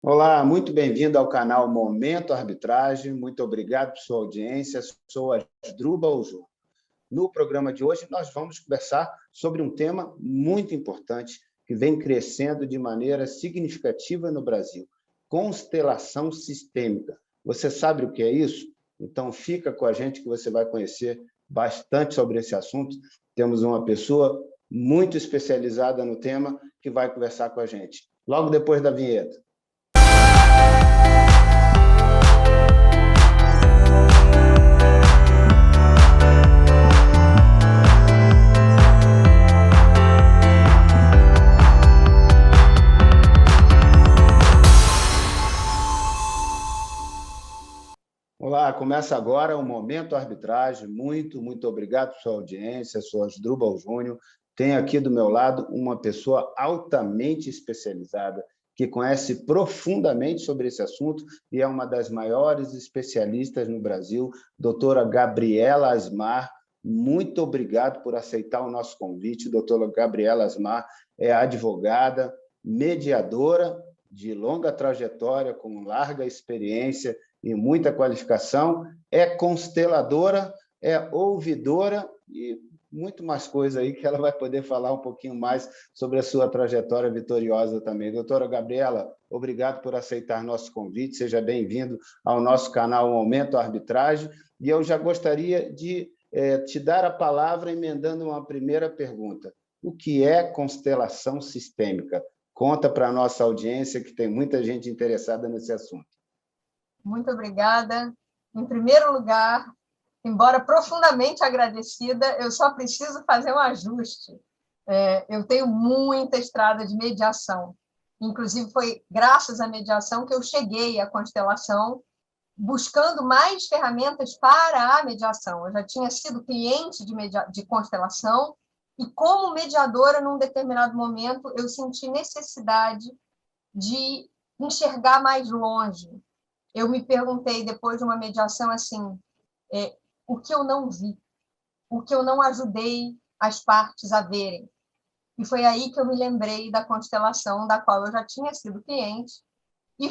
Olá, muito bem-vindo ao canal Momento Arbitragem. Muito obrigado por sua audiência. Sou Asdrubal Júnior. No programa de hoje, nós vamos conversar sobre um tema muito importante que vem crescendo de maneira significativa no Brasil: constelação sistêmica. Você sabe o que é isso? Então, fica com a gente que você vai conhecer bastante sobre esse assunto. Temos uma pessoa muito especializada no tema que vai conversar com a gente. Logo depois da vinheta. Olá, começa agora o Momento Arbitragem. Muito obrigado por sua audiência. Sou Asdrubal Júnior. Tenho aqui do meu lado uma pessoa altamente especializada, que conhece profundamente sobre esse assunto e é uma das maiores especialistas no Brasil, doutora Gabriela Asmar. Muito obrigado por aceitar o nosso convite. Doutora Gabriela Asmar é advogada, mediadora de longa trajetória, com larga experiência e muita qualificação, é consteladora, é ouvidora e muito mais coisa aí que ela vai poder falar um pouquinho mais sobre a sua trajetória vitoriosa também. Doutora Gabriela, obrigado por aceitar nosso convite, seja bem-vindo ao nosso canal Momento Arbitragem, e eu já gostaria de te dar a palavra emendando uma primeira pergunta. O que é constelação sistêmica? Conta para a nossa audiência, que tem muita gente interessada nesse assunto. Muito obrigada. Em primeiro lugar, embora profundamente agradecida, eu só preciso fazer um ajuste. Eu tenho muita estrada de mediação. Inclusive, foi graças à mediação que eu cheguei à constelação, buscando mais ferramentas para a mediação. Eu já tinha sido cliente de constelação e, como mediadora, num determinado momento, eu senti necessidade de enxergar mais longe. Eu me perguntei, depois de uma mediação, assim, o que eu não vi, o que eu não ajudei as partes a verem. E foi aí que eu me lembrei da constelação, da qual eu já tinha sido cliente, e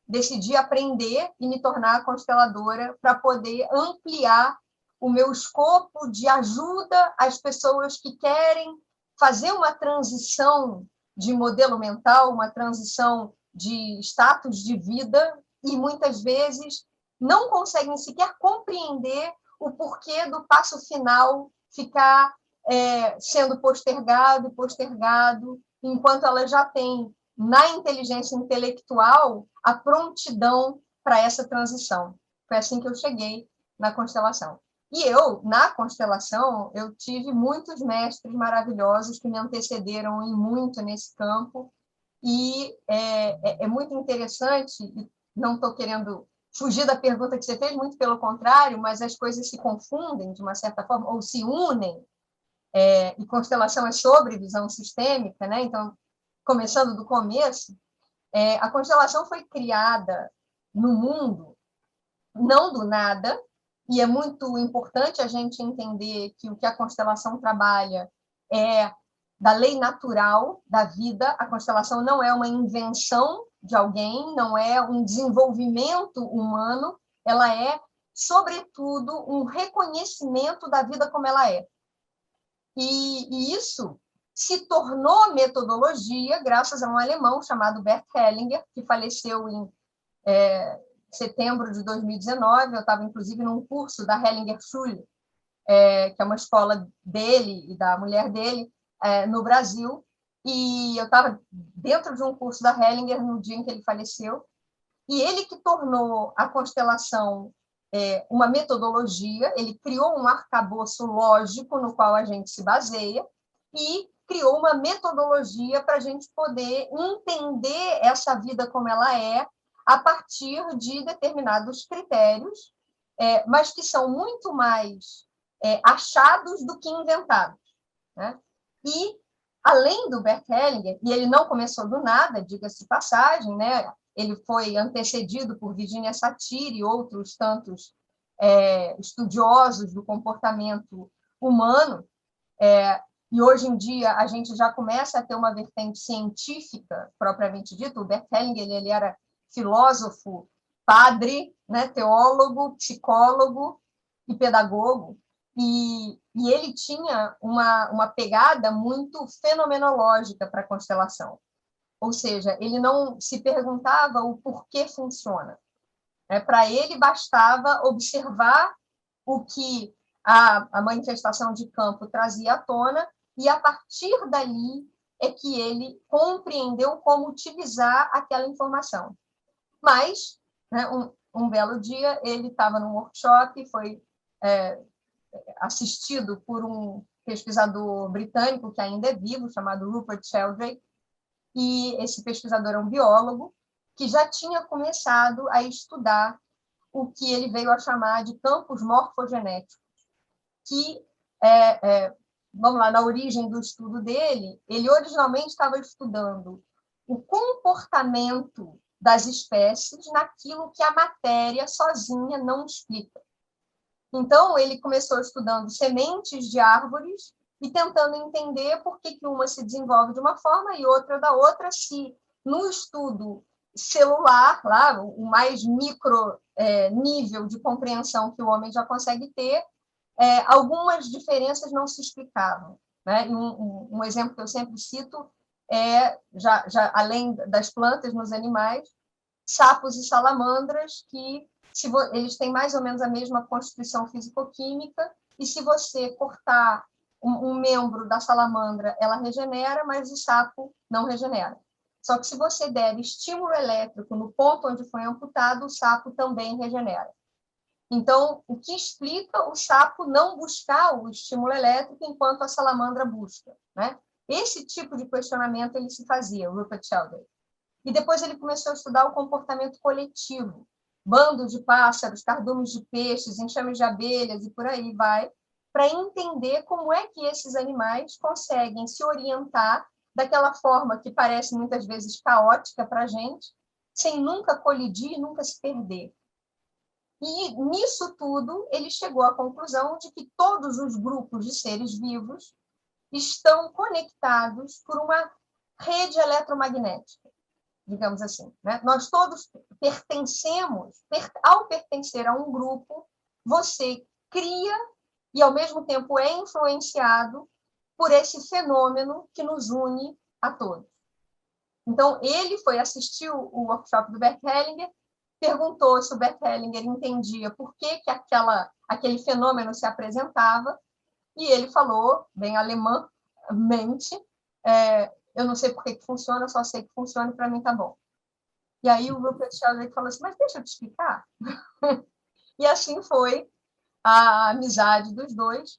decidi aprender e me tornar consteladora para poder ampliar o meu escopo de ajuda às pessoas que querem fazer uma transição de modelo mental, uma transição de status de vida, e muitas vezes não conseguem sequer compreender o porquê do passo final ficar sendo postergado, enquanto ela já tem na inteligência intelectual a prontidão para essa transição. Foi assim que eu cheguei na constelação. E eu, na constelação, eu tive muitos mestres maravilhosos que me antecederam em muito nesse campo, e é muito interessante, e não estou querendo fugir da pergunta que você fez, muito pelo contrário, mas as coisas se confundem de uma certa forma, ou se unem, e constelação é sobre visão sistêmica, né? Então, começando do começo, a constelação foi criada no mundo, não do nada, e é muito importante a gente entender que o que a constelação trabalha é da lei natural da vida. A constelação não é uma invenção de alguém, não é um desenvolvimento humano, ela é, sobretudo, um reconhecimento da vida como ela é. E isso se tornou metodologia graças a um alemão chamado Bert Hellinger, que faleceu em setembro de 2019. Eu estava, inclusive, num curso da Hellinger Schule, que é uma escola dele e da mulher dele, no Brasil, e eu estava dentro de um curso da Hellinger no dia em que ele faleceu, e ele que tornou a constelação uma metodologia. Ele criou um arcabouço lógico no qual a gente se baseia e criou uma metodologia para a gente poder entender essa vida como ela é a partir de determinados critérios, mas que são muito mais achados do que inventados, né? E, além do Bert Hellinger, e ele não começou do nada, diga-se de passagem, né? Ele foi antecedido por Virginia Satir e outros tantos estudiosos do comportamento humano, e hoje em dia a gente já começa a ter uma vertente científica, propriamente dita. O Bert Hellinger, ele era filósofo, padre, né, teólogo, psicólogo e pedagogo, e ele tinha uma pegada muito fenomenológica para a constelação. Ou seja, ele não se perguntava o porquê funciona. Para ele, bastava observar o que a manifestação de campo trazia à tona, e, a partir dali, é que ele compreendeu como utilizar aquela informação. Mas, né, um belo dia, ele estava num workshop, foi assistido por um pesquisador britânico, que ainda é vivo, chamado Rupert Sheldrake, e esse pesquisador é um biólogo, que já tinha começado a estudar o que ele veio a chamar de campos morfogenéticos, que, vamos lá, na origem do estudo dele, ele originalmente estava estudando o comportamento das espécies naquilo que a matéria sozinha não explica. Então, ele começou estudando sementes de árvores e tentando entender por que uma se desenvolve de uma forma e outra da outra, se no estudo celular, lá, o mais micro nível de compreensão que o homem já consegue ter, algumas diferenças não se explicavam. Né? Um exemplo que eu sempre cito é, já além das plantas, nos animais, sapos e salamandras, que eles têm mais ou menos a mesma constituição físico-química, e se você cortar um membro da salamandra, ela regenera, mas o sapo não regenera. Só que se você der estímulo elétrico no ponto onde foi amputado, o sapo também regenera. Então, o que explica o sapo não buscar o estímulo elétrico enquanto a salamandra busca, né? Esse tipo de questionamento ele se fazia, o Rupert Sheldrake. E depois ele começou a estudar o comportamento coletivo, bandos de pássaros, cardumes de peixes, enxames de abelhas e por aí vai, para entender como é que esses animais conseguem se orientar daquela forma que parece muitas vezes caótica para a gente, sem nunca colidir e nunca se perder. E nisso tudo ele chegou à conclusão de que todos os grupos de seres vivos estão conectados por uma rede eletromagnética, digamos assim. Né? Nós todos pertencemos, ao pertencer a um grupo, você cria e, ao mesmo tempo, é influenciado por esse fenômeno que nos une a todos. Então, ele foi assistir o workshop do Bert Hellinger, perguntou se o Bert Hellinger entendia por que aquele fenômeno se apresentava, e ele falou, bem alemãmente, eu não sei por que funciona, só sei que funciona e para mim tá bom. E aí o Rupert Sheldrake falou assim, mas deixa eu te explicar. E assim foi a amizade dos dois.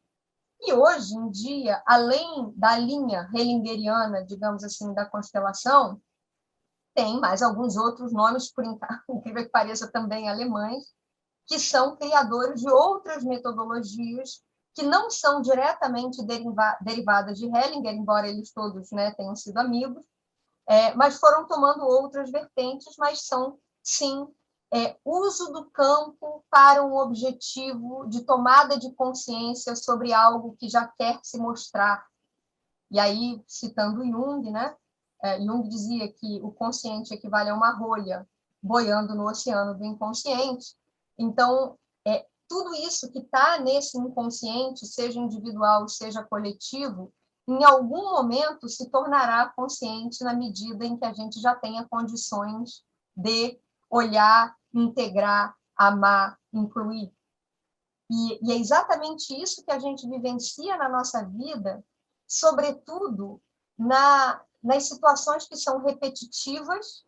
E hoje em dia, além da linha hellingeriana, digamos assim, da constelação, tem mais alguns outros nomes, por incrível que pareça, também alemães, que são criadores de outras metodologias que não são diretamente derivadas de Hellinger, embora eles todos, né, tenham sido amigos, mas foram tomando outras vertentes, mas são, sim, uso do campo para um objetivo de tomada de consciência sobre algo que já quer se mostrar. E aí, citando Jung, né, Jung dizia que o consciente equivale a uma rolha boiando no oceano do inconsciente. Então, tudo isso que está nesse inconsciente, seja individual, seja coletivo, em algum momento se tornará consciente na medida em que a gente já tenha condições de olhar, integrar, amar, incluir. E é exatamente isso que a gente vivencia na nossa vida, sobretudo nas situações que são repetitivas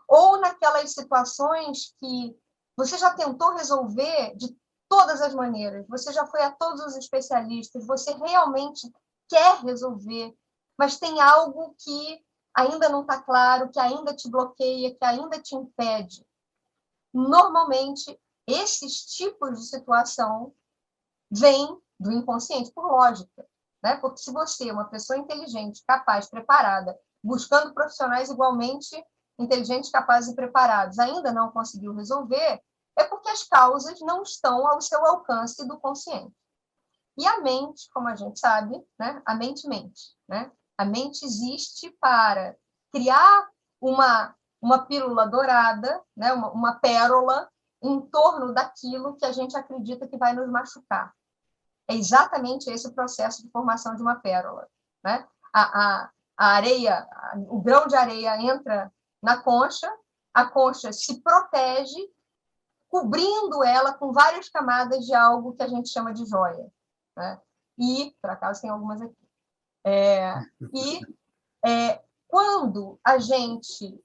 ou naquelas situações que você já tentou resolver de todas as maneiras, você já foi a todos os especialistas, você realmente quer resolver, mas tem algo que ainda não está claro, que ainda te bloqueia, que ainda te impede. Normalmente, esses tipos de situação vêm do inconsciente, por lógica. Né? Porque se você é uma pessoa inteligente, capaz, preparada, buscando profissionais igualmente inteligentes, capazes e preparados, ainda não conseguiu resolver, é porque as causas não estão ao seu alcance do consciente. E a mente, como a gente sabe, né? A mente mente, né? A mente existe para criar uma pílula dourada, né? Uma pérola em torno daquilo que a gente acredita que vai nos machucar. É exatamente esse o processo de formação de uma pérola, né? A areia, o grão de areia entra na concha, a concha se protege, cobrindo ela com várias camadas de algo que a gente chama de joia, né? E, por acaso, tem algumas aqui. Quando a gente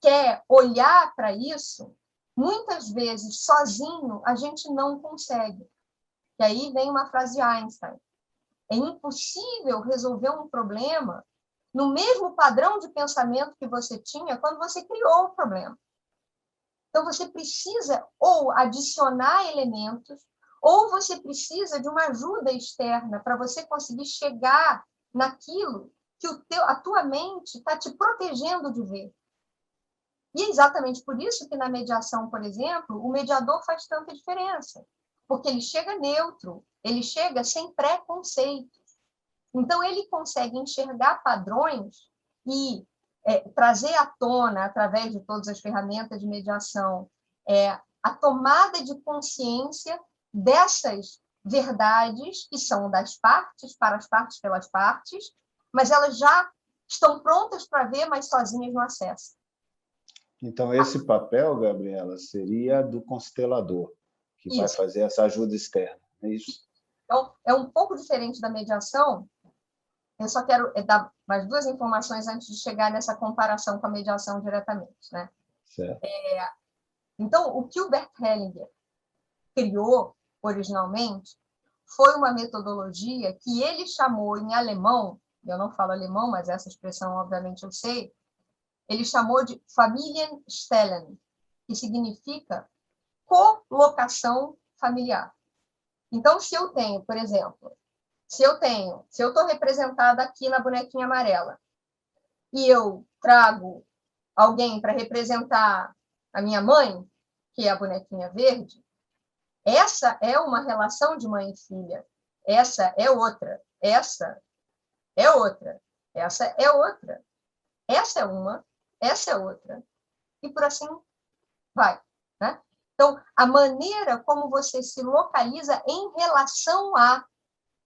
quer olhar para isso, muitas vezes, sozinho, a gente não consegue. E aí vem uma frase de Einstein. É impossível resolver um problema no mesmo padrão de pensamento que você tinha quando você criou o problema. Então, você precisa ou adicionar elementos, ou você precisa de uma ajuda externa para você conseguir chegar naquilo que a tua mente está te protegendo de ver. E é exatamente por isso que na mediação, por exemplo, o mediador faz tanta diferença, porque ele chega neutro, ele chega sem preconceitos. Então, ele consegue enxergar padrões e trazer à tona, através de todas as ferramentas de mediação, a tomada de consciência dessas verdades que são das partes, para as partes, pelas partes, mas elas já estão prontas para ver, mas sozinhas não acessam. Então, esse papel, Gabriela, seria do constelador, que vai fazer essa ajuda externa, é isso? Então, é um pouco diferente da mediação. Eu só quero dar mais duas informações antes de chegar nessa comparação com a mediação diretamente, né? Certo. Então, o que o Bert Hellinger criou originalmente foi uma metodologia que ele chamou em alemão, eu não falo alemão, mas essa expressão, obviamente, eu sei, ele chamou de Familienstellen, que significa colocação familiar. Então, se eu tenho, por exemplo, se eu estou representada aqui na bonequinha amarela e eu trago alguém para representar a minha mãe, que é a bonequinha verde, essa é uma relação de mãe e filha. Essa é outra. Essa é outra. Essa é outra. Essa é uma. Essa é outra. E por assim vai, né? Então, a maneira como você se localiza em relação a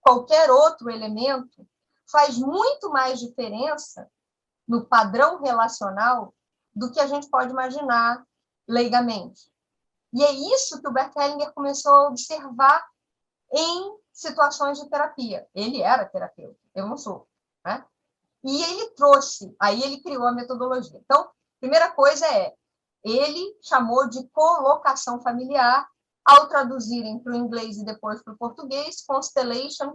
qualquer outro elemento faz muito mais diferença no padrão relacional do que a gente pode imaginar leigamente. E é isso que o Bert Hellinger começou a observar em situações de terapia. Ele era terapeuta, eu não sou, né? E ele trouxe, aí ele criou a metodologia. Então, primeira coisa ele chamou de colocação familiar, ao traduzirem para o inglês e depois para o português, constellation,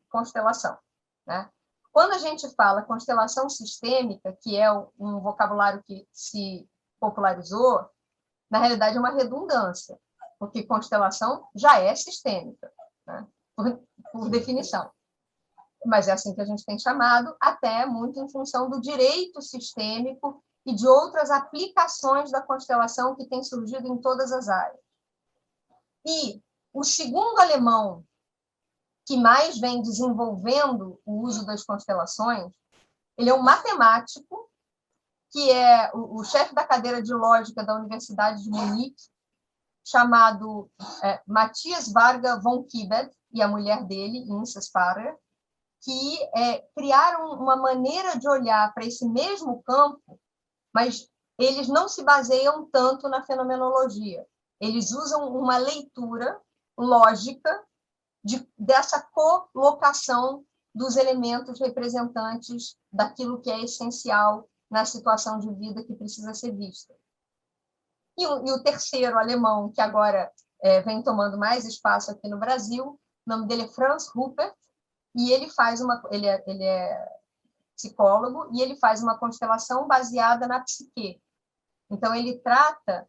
constelação, né? Quando a gente fala constelação sistêmica, que é um vocabulário que se popularizou, na realidade é uma redundância, porque constelação já é sistêmica, né? por definição. Mas é assim que a gente tem chamado, até muito em função do direito sistêmico e de outras aplicações da constelação que têm surgido em todas as áreas. E o segundo alemão que mais vem desenvolvendo o uso das constelações, ele é um matemático, que é o chefe da cadeira de lógica da Universidade de Munique, chamado Matthias Varga von Kibet, e a mulher dele, Insa Sparer, que criaram uma maneira de olhar para esse mesmo campo, mas eles não se baseiam tanto na fenomenologia. Eles usam uma leitura lógica dessa colocação dos elementos representantes daquilo que é essencial na situação de vida que precisa ser vista. E o terceiro alemão, que agora vem tomando mais espaço aqui no Brasil, o nome dele é Franz Ruppert, e ele é psicólogo, e ele faz uma constelação baseada na psique. Então, ele trata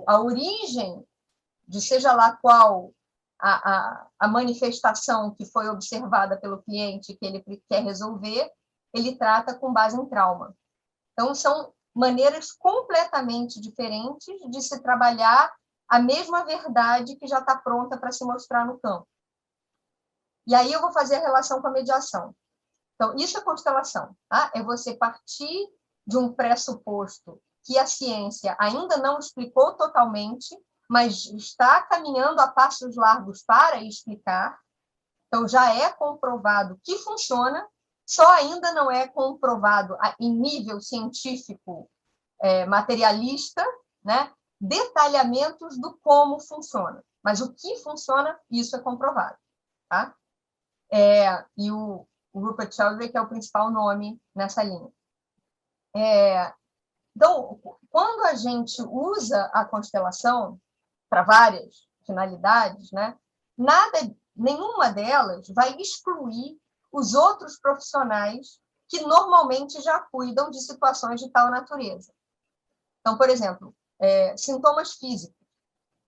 a origem de seja lá qual a manifestação que foi observada pelo cliente que ele quer resolver, ele trata com base em trauma. Então, são maneiras completamente diferentes de se trabalhar a mesma verdade que já está pronta para se mostrar no campo. E aí eu vou fazer a relação com a mediação. Então, isso é constelação, tá? É você partir de um pressuposto que a ciência ainda não explicou totalmente, mas está caminhando a passos largos para explicar. Então, já é comprovado que funciona, só ainda não é comprovado em nível científico materialista, né? Detalhamentos do como funciona. Mas o que funciona, isso é comprovado. Tá? E o Rupert Sheldrake é o principal nome nessa linha. Então, quando a gente usa a constelação para várias finalidades, né, nenhuma delas vai excluir os outros profissionais que normalmente já cuidam de situações de tal natureza. Então, por exemplo, sintomas físicos.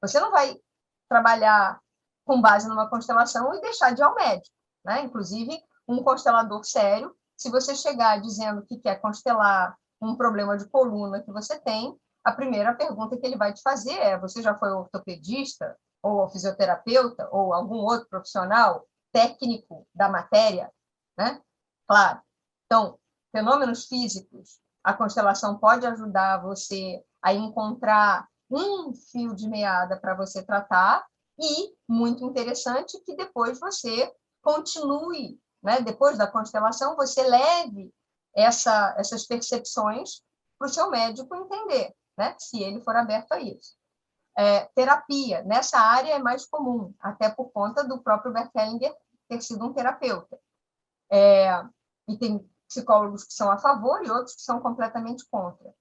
Você não vai trabalhar com base numa constelação e deixar de ir ao médico, né? Inclusive, um constelador sério, se você chegar dizendo que quer constelar um problema de coluna que você tem, a primeira pergunta que ele vai te fazer é: você já foi ortopedista, ou fisioterapeuta, ou algum outro profissional técnico da matéria, né? Claro. Então, fenômenos físicos, a constelação pode ajudar você a encontrar um fio de meada para você tratar e, muito interessante, que depois você continue, né? Depois da constelação, você leve essas percepções para o seu médico entender, né? Se ele for aberto a isso. Terapia, nessa área é mais comum, até por conta do próprio Bert Hellinger ter sido um terapeuta. E tem psicólogos que são a favor e outros que são completamente contra.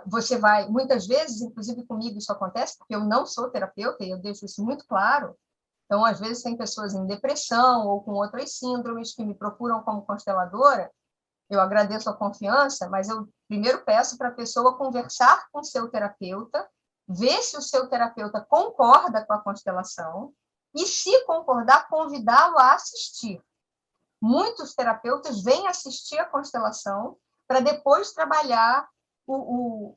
Você vai, muitas vezes, inclusive comigo isso acontece, porque eu não sou terapeuta e eu deixo isso muito claro. Então, às vezes, tem pessoas em depressão ou com outras síndromes que me procuram como consteladora. Eu agradeço a confiança, mas eu primeiro peço para a pessoa conversar com o seu terapeuta, ver se o seu terapeuta concorda com a constelação e, se concordar, convidá-lo a assistir. Muitos terapeutas vêm assistir a constelação para depois trabalhar o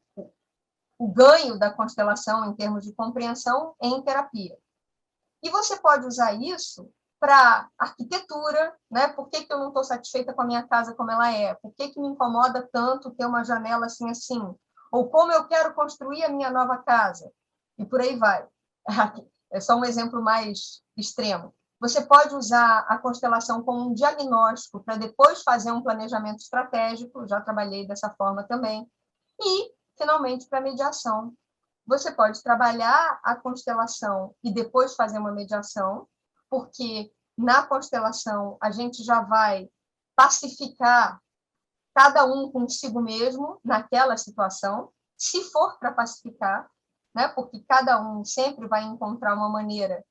ganho da constelação em termos de compreensão em terapia. E você pode usar isso para arquitetura, né? Por que eu não estou satisfeita com a minha casa como ela é? Por que me incomoda tanto ter uma janela assim, assim? Ou como eu quero construir a minha nova casa? E por aí vai. É só um exemplo mais extremo. Você pode usar a constelação como um diagnóstico para depois fazer um planejamento estratégico, já trabalhei dessa forma também. E, finalmente, para mediação. Você pode trabalhar a constelação e depois fazer uma mediação, porque na constelação a gente já vai pacificar cada um consigo mesmo naquela situação, se for para pacificar, né? Porque cada um sempre vai encontrar uma maneira.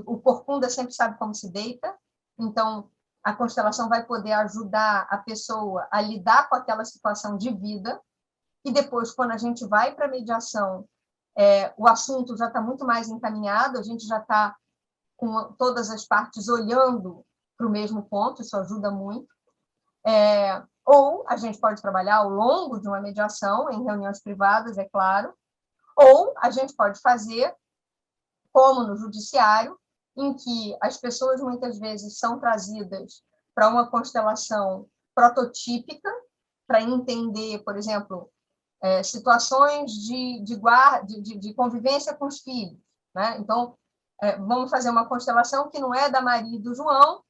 O corcunda sempre sabe como se deita, então a constelação vai poder ajudar a pessoa a lidar com aquela situação de vida. E depois, quando a gente vai para a mediação, o assunto já está muito mais encaminhado, a gente já está com todas as partes olhando para o mesmo ponto, isso ajuda muito. Ou a gente pode trabalhar ao longo de uma mediação, em reuniões privadas, é claro, ou a gente pode fazer, como no judiciário, em que as pessoas muitas vezes são trazidas para uma constelação prototípica, para entender, por exemplo, situações de convivência com os filhos. Né? Então, vamos fazer uma constelação que não é da Maria e do João,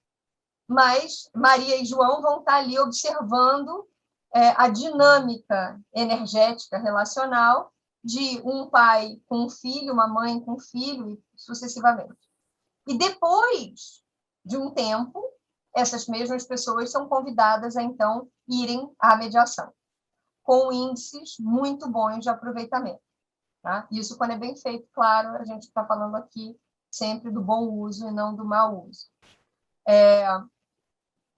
mas Maria e João vão estar ali observando a dinâmica energética relacional de um pai com um filho, uma mãe com um filho, e sucessivamente. E depois de um tempo, essas mesmas pessoas são convidadas a, então, irem à mediação, com índices muito bons de aproveitamento. Tá? Isso, quando é bem feito, claro, a gente está falando aqui sempre do bom uso e não do mau uso.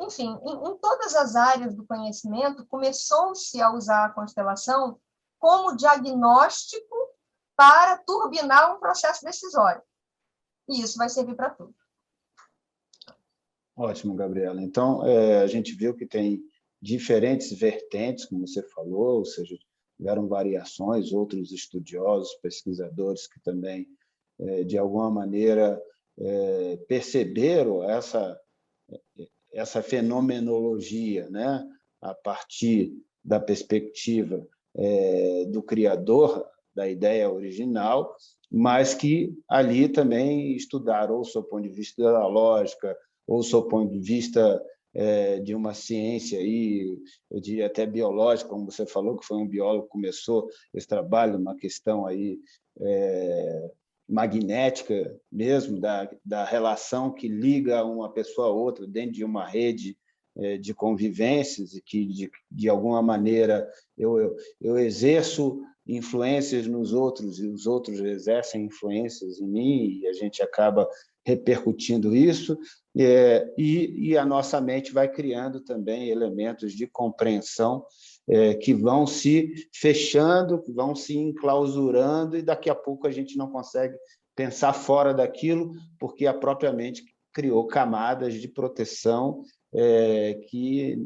Enfim, em todas as áreas do conhecimento, começou-se a usar a constelação como diagnóstico para turbinar um processo decisório. E isso vai servir para tudo. Ótimo, Gabriela. Então, a gente viu que tem diferentes vertentes, como você falou, ou seja, tiveram variações, outros estudiosos, pesquisadores que também, de alguma maneira, perceberam essa fenomenologia, né, a partir da perspectiva do criador da ideia original, mas que ali também estudaram ou o seu ponto de vista da lógica, ou o seu ponto de vista de uma ciência aí, eu diria até biológica, como você falou, que foi um biólogo que começou esse trabalho, uma questão aí magnética mesmo, da relação que liga uma pessoa a outra dentro de uma rede de convivências, e que, de alguma maneira, eu exerço influências nos outros e os outros exercem influências em mim, e a gente acaba repercutindo isso, e a nossa mente vai criando também elementos de compreensão que vão se fechando, que vão se enclausurando, e daqui a pouco a gente não consegue pensar fora daquilo, porque a própria mente criou camadas de proteção que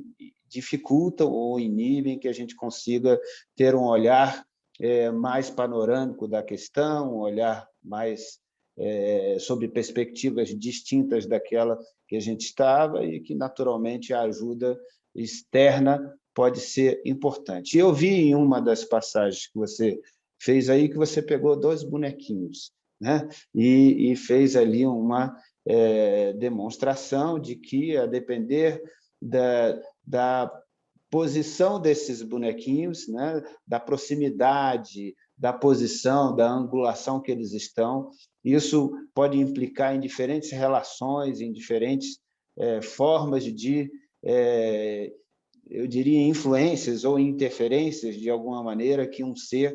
dificultam ou inibem que a gente consiga ter um olhar mais panorâmico da questão, um olhar mais sobre perspectivas distintas daquela que a gente estava, e que, naturalmente, a ajuda externa pode ser importante. Eu vi em uma das passagens que você fez aí que você pegou 2 bonequinhos, né? E fez ali uma demonstração de que, a depender da posição desses bonequinhos, né, da proximidade, da posição, da angulação que eles estão, isso pode implicar em diferentes relações, em diferentes formas de, eu diria, influências ou interferências, de alguma maneira, que um ser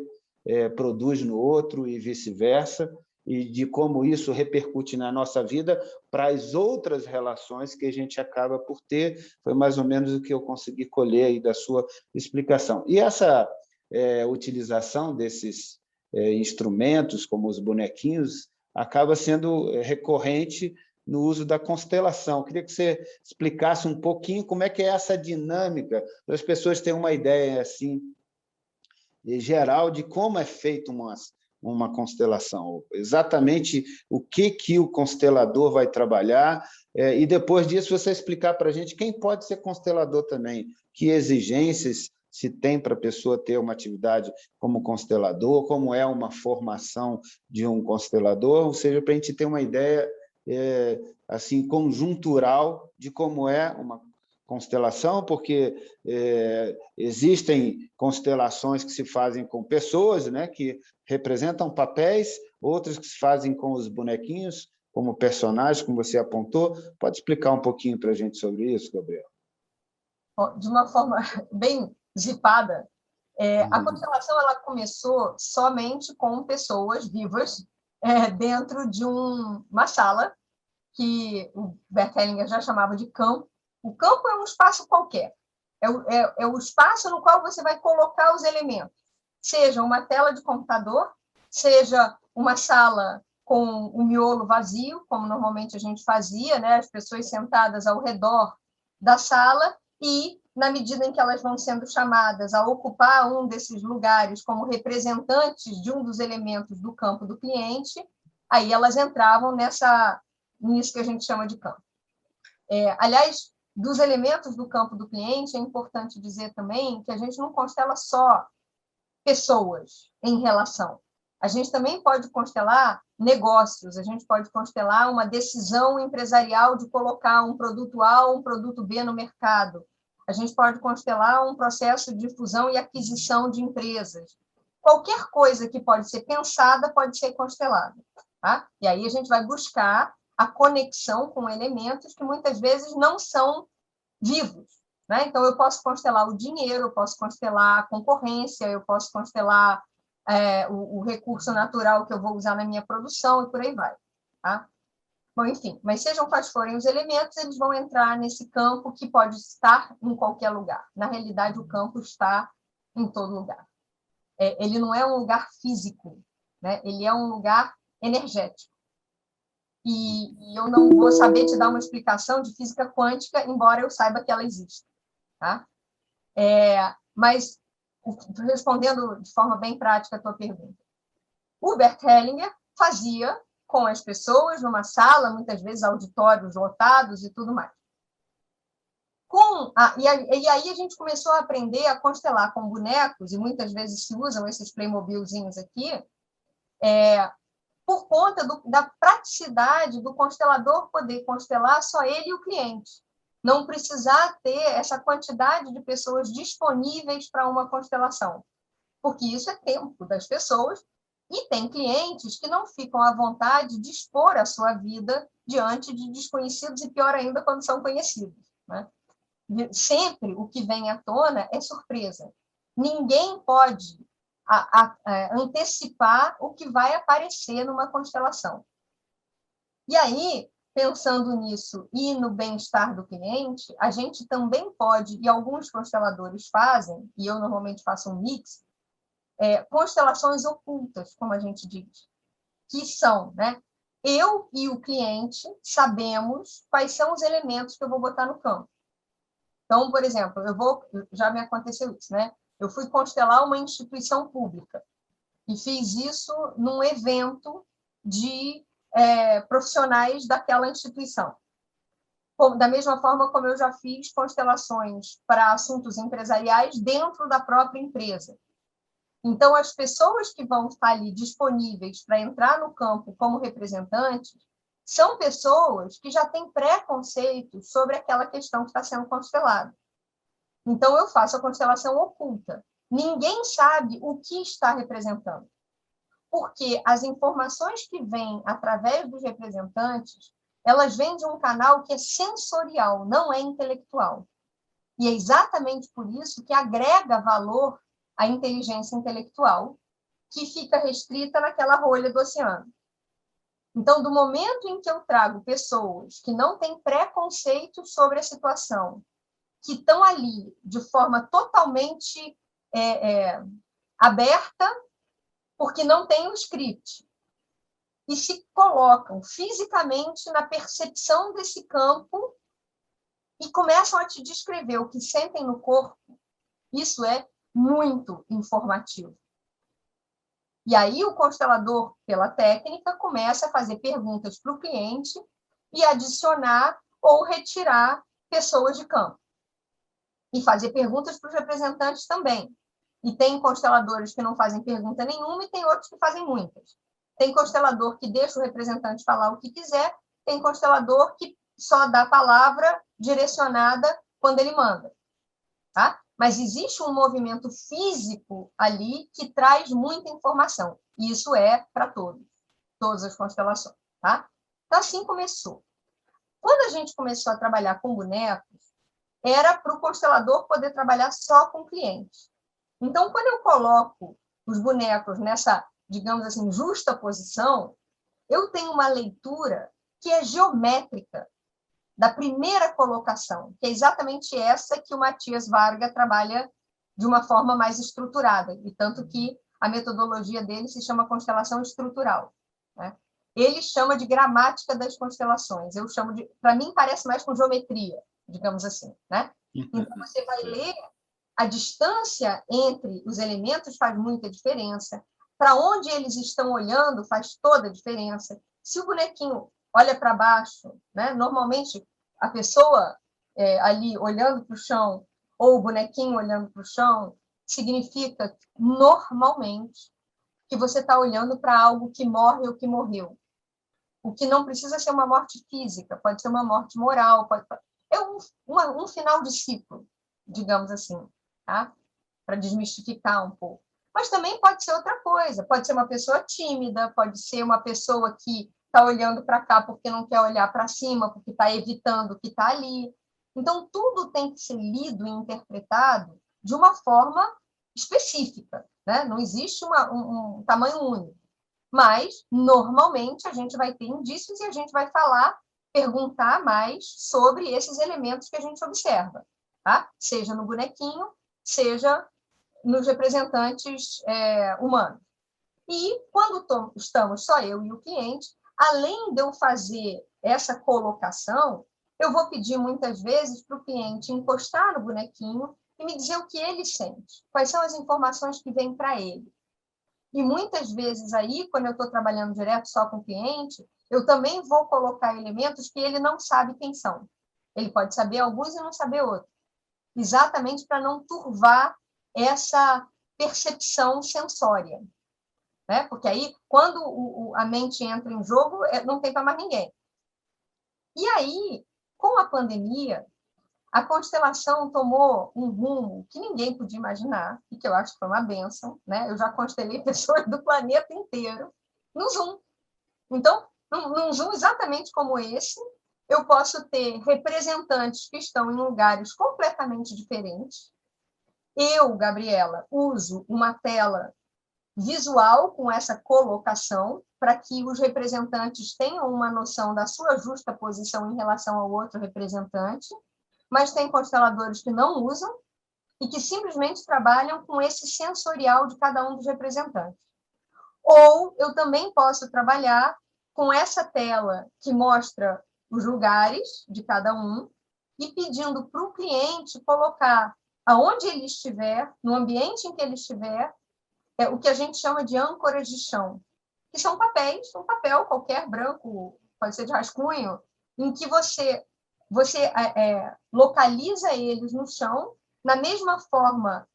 produz no outro e vice-versa, e de como isso repercute na nossa vida para as outras relações que a gente acaba por ter. Foi mais ou menos o que eu consegui colher aí da sua explicação. E essa utilização desses instrumentos, como os bonequinhos, acaba sendo recorrente no uso da constelação. Eu queria que você explicasse um pouquinho como é que é essa dinâmica, para as pessoas terem uma ideia assim, geral de como é feita uma constelação, exatamente o que o constelador vai trabalhar, e depois disso você explicar para a gente quem pode ser constelador também, que exigências se tem para a pessoa ter uma atividade como constelador, como é uma formação de um constelador, ou seja, para a gente ter uma ideia assim conjuntural de como é uma constelação, porque existem constelações que se fazem com pessoas, né, que representam papéis, outras que se fazem com os bonequinhos, como personagens, como você apontou. Pode explicar um pouquinho para a gente sobre isso, Gabriel? De uma forma bem zipada, a constelação ela começou somente com pessoas vivas dentro de uma sala que o Bert Hellinger já chamava de campo. O campo é um espaço qualquer, é o espaço no qual você vai colocar os elementos, seja uma tela de computador, seja uma sala com um miolo vazio, como normalmente a gente fazia, né? As pessoas sentadas ao redor da sala, e, na medida em que elas vão sendo chamadas a ocupar um desses lugares como representantes de um dos elementos do campo do cliente, aí elas entravam nisso que a gente chama de campo. Aliás, dos elementos do campo do cliente, é importante dizer também que a gente não constela só pessoas em relação. A gente também pode constelar negócios, a gente pode constelar uma decisão empresarial de colocar um produto A ou um produto B no mercado. A gente pode constelar um processo de fusão e aquisição de empresas. Qualquer coisa que pode ser pensada pode ser constelada. Tá? E aí a gente vai buscar a conexão com elementos que muitas vezes não são vivos. Né? Então, eu posso constelar o dinheiro, eu posso constelar a concorrência, eu posso constelar o recurso natural que eu vou usar na minha produção, e por aí vai. Tá? Bom, enfim, mas sejam quais forem os elementos, eles vão entrar nesse campo que pode estar em qualquer lugar. Na realidade, o campo está em todo lugar. Ele não é um lugar físico, né? Ele é um lugar energético. E eu não vou saber te dar uma explicação de física quântica, embora eu saiba que ela existe. Tá? Mas, respondendo de forma bem prática a tua pergunta, o Bert Hellinger fazia com as pessoas numa sala, muitas vezes auditórios lotados e tudo mais. E aí a gente começou a aprender a constelar com bonecos, e muitas vezes se usam esses Playmobilzinhos aqui, por conta da praticidade do constelador poder constelar só ele e o cliente. Não precisar ter essa quantidade de pessoas disponíveis para uma constelação, porque isso é tempo das pessoas, e tem clientes que não ficam à vontade de expor a sua vida diante de desconhecidos, e pior ainda quando são conhecidos, né? Sempre o que vem à tona é surpresa. Ninguém pode antecipar o que vai aparecer numa constelação. E aí, pensando nisso e no bem-estar do cliente, a gente também pode, e alguns consteladores fazem, e eu normalmente faço um mix, constelações ocultas, como a gente diz, que são, né? Eu e o cliente sabemos quais são os elementos que eu vou botar no campo. Então, por exemplo, já me aconteceu isso, né? Eu fui constelar uma instituição pública e fiz isso num evento de profissionais daquela instituição. Da mesma forma como eu já fiz constelações para assuntos empresariais dentro da própria empresa. Então, as pessoas que vão estar ali disponíveis para entrar no campo como representantes são pessoas que já têm preconceitos sobre aquela questão que está sendo constelada. Então, eu faço a constelação oculta. Ninguém sabe o que está representando, porque as informações que vêm através dos representantes, elas vêm de um canal que é sensorial, não é intelectual. E é exatamente por isso que agrega valor à inteligência intelectual, que fica restrita naquela rolha do oceano. Então, do momento em que eu trago pessoas que não têm preconceito sobre a situação, que estão ali de forma totalmente aberta, porque não tem o script, e se colocam fisicamente na percepção desse campo e começam a te descrever o que sentem no corpo, isso é muito informativo. E aí o constelador, pela técnica, começa a fazer perguntas para o cliente e adicionar ou retirar pessoas de campo. E fazer perguntas para os representantes também. E tem consteladores que não fazem pergunta nenhuma e tem outros que fazem muitas. Tem constelador que deixa o representante falar o que quiser, tem constelador que só dá a palavra direcionada quando ele manda. Tá? Mas existe um movimento físico ali que traz muita informação. E isso é para todas as constelações. Tá? Então, assim começou. Quando a gente começou a trabalhar com bonecos, era para o constelador poder trabalhar só com clientes. Então, quando eu coloco os bonecos nessa, digamos assim, justa posição, eu tenho uma leitura que é geométrica da primeira colocação, que é exatamente essa que o Matias Varga trabalha de uma forma mais estruturada, e tanto que a metodologia dele se chama constelação estrutural, né? Ele chama de gramática das constelações, eu chamo de, para mim parece mais com geometria, digamos assim, né? Então você vai ler a distância entre os elementos faz muita diferença, para onde eles estão olhando faz toda a diferença. Se o bonequinho olha para baixo, né? Normalmente a pessoa ali olhando para o chão, ou o bonequinho olhando para o chão, significa normalmente que você está olhando para algo que morre ou que morreu. O que não precisa ser uma morte física, pode ser uma morte moral, é um final de ciclo, digamos assim, tá? Para desmistificar um pouco. Mas também pode ser outra coisa, pode ser uma pessoa tímida, pode ser uma pessoa que está olhando para cá porque não quer olhar para cima, porque está evitando o que está ali. Então, tudo tem que ser lido e interpretado de uma forma específica, né? Não existe um tamanho único. Mas, normalmente, a gente vai ter indícios e a gente vai perguntar mais sobre esses elementos que a gente observa, tá? Seja no bonequinho, seja nos representantes humanos. E, quando estamos só eu e o cliente, além de eu fazer essa colocação, eu vou pedir muitas vezes para o cliente encostar no bonequinho e me dizer o que ele sente, quais são as informações que vêm para ele. E muitas vezes aí, quando eu estou trabalhando direto só com o cliente, eu também vou colocar elementos que ele não sabe quem são. Ele pode saber alguns e não saber outros. Exatamente para não turvar essa percepção sensória. Né? Porque aí, quando a mente entra em jogo, não tem para mais ninguém. E aí, com a pandemia, a constelação tomou um rumo que ninguém podia imaginar, e que eu acho que foi uma bênção. Né? Eu já constelei pessoas do planeta inteiro no Zoom. Então, num Zoom exatamente como esse, eu posso ter representantes que estão em lugares completamente diferentes. Eu, Gabriela, uso uma tela visual com essa colocação para que os representantes tenham uma noção da sua justa posição em relação ao outro representante, mas tem consteladores que não usam e que simplesmente trabalham com esse sensorial de cada um dos representantes. Ou eu também posso trabalhar com essa tela que mostra os lugares de cada um e pedindo para o cliente colocar aonde ele estiver, no ambiente em que ele estiver, o que a gente chama de âncoras de chão, que são papéis, um papel qualquer, branco, pode ser de rascunho, em que você localiza eles no chão, na mesma forma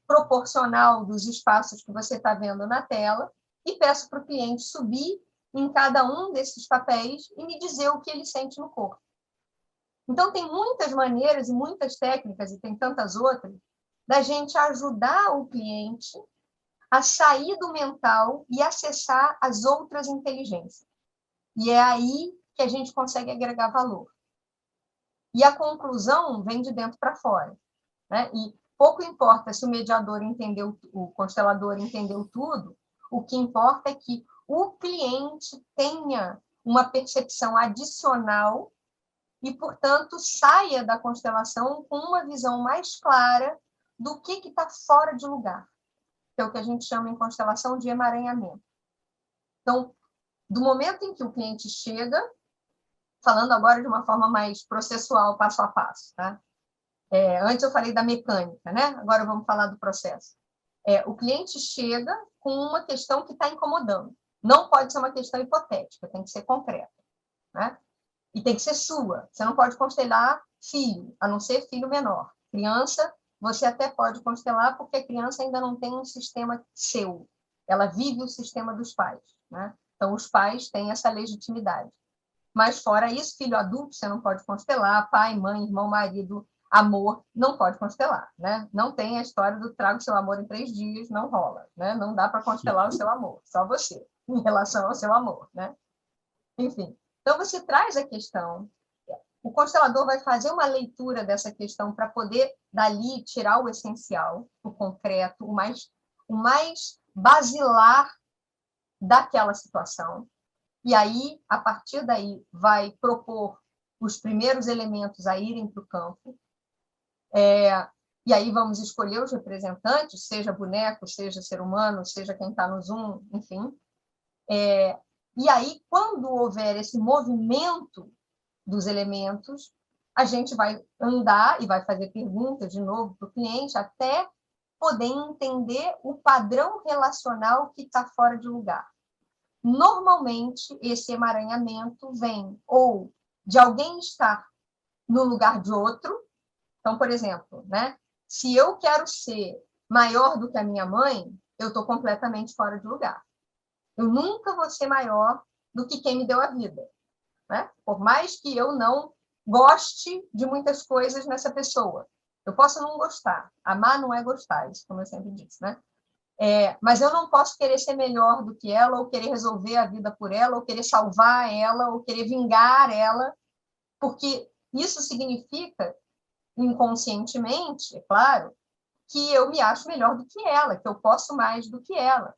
proporcional dos espaços que você está vendo na tela, e peço para o cliente subir em cada um desses papéis e me dizer o que ele sente no corpo. Então, tem muitas maneiras e muitas técnicas, e tem tantas outras, da gente ajudar o cliente a sair do mental e acessar as outras inteligências. E é aí que a gente consegue agregar valor. E a conclusão vem de dentro para fora. Né? E pouco importa se o mediador entendeu, o constelador entendeu tudo, o que importa é que o cliente tenha uma percepção adicional e, portanto, saia da constelação com uma visão mais clara do que está fora de lugar, que é o que a gente chama em constelação de emaranhamento. Então, do momento em que o cliente chega, falando agora de uma forma mais processual, passo a passo, tá? Antes eu falei da mecânica, né? Agora vamos falar do processo. O cliente chega com uma questão que está incomodando. Não pode ser uma questão hipotética, tem que ser concreta, né? E tem que ser sua. Você não pode constelar filho, a não ser filho menor. Criança, você até pode constelar porque a criança ainda não tem um sistema seu. Ela vive o sistema dos pais, né? Então, os pais têm essa legitimidade. Mas, fora isso, filho adulto, você não pode constelar. Pai, mãe, irmão, marido, amor, não pode constelar, né? Não tem a história do trago seu amor em 3 dias, não rola, né? Não dá para constelar o seu amor, só você, em relação ao seu amor, né? Enfim, então você traz a questão, o constelador vai fazer uma leitura dessa questão para poder, dali, tirar o essencial, o concreto, o mais basilar daquela situação, e aí, a partir daí, vai propor os primeiros elementos a irem para o campo, e aí vamos escolher os representantes, seja boneco, seja ser humano, seja quem está no Zoom, enfim. E aí, quando houver esse movimento dos elementos, a gente vai andar e vai fazer perguntas de novo para o cliente até poder entender o padrão relacional que está fora de lugar. Normalmente, esse emaranhamento vem ou de alguém estar no lugar de outro. Então, por exemplo, né? Se eu quero ser maior do que a minha mãe, eu estou completamente fora de lugar. Eu nunca vou ser maior do que quem me deu a vida. Né? Por mais que eu não goste de muitas coisas nessa pessoa. Eu posso não gostar. Amar não é gostar, isso como eu sempre disse. Né? Mas eu não posso querer ser melhor do que ela, ou querer resolver a vida por ela, ou querer salvar ela, ou querer vingar ela, porque isso significa, inconscientemente, é claro, que eu me acho melhor do que ela, que eu posso mais do que ela.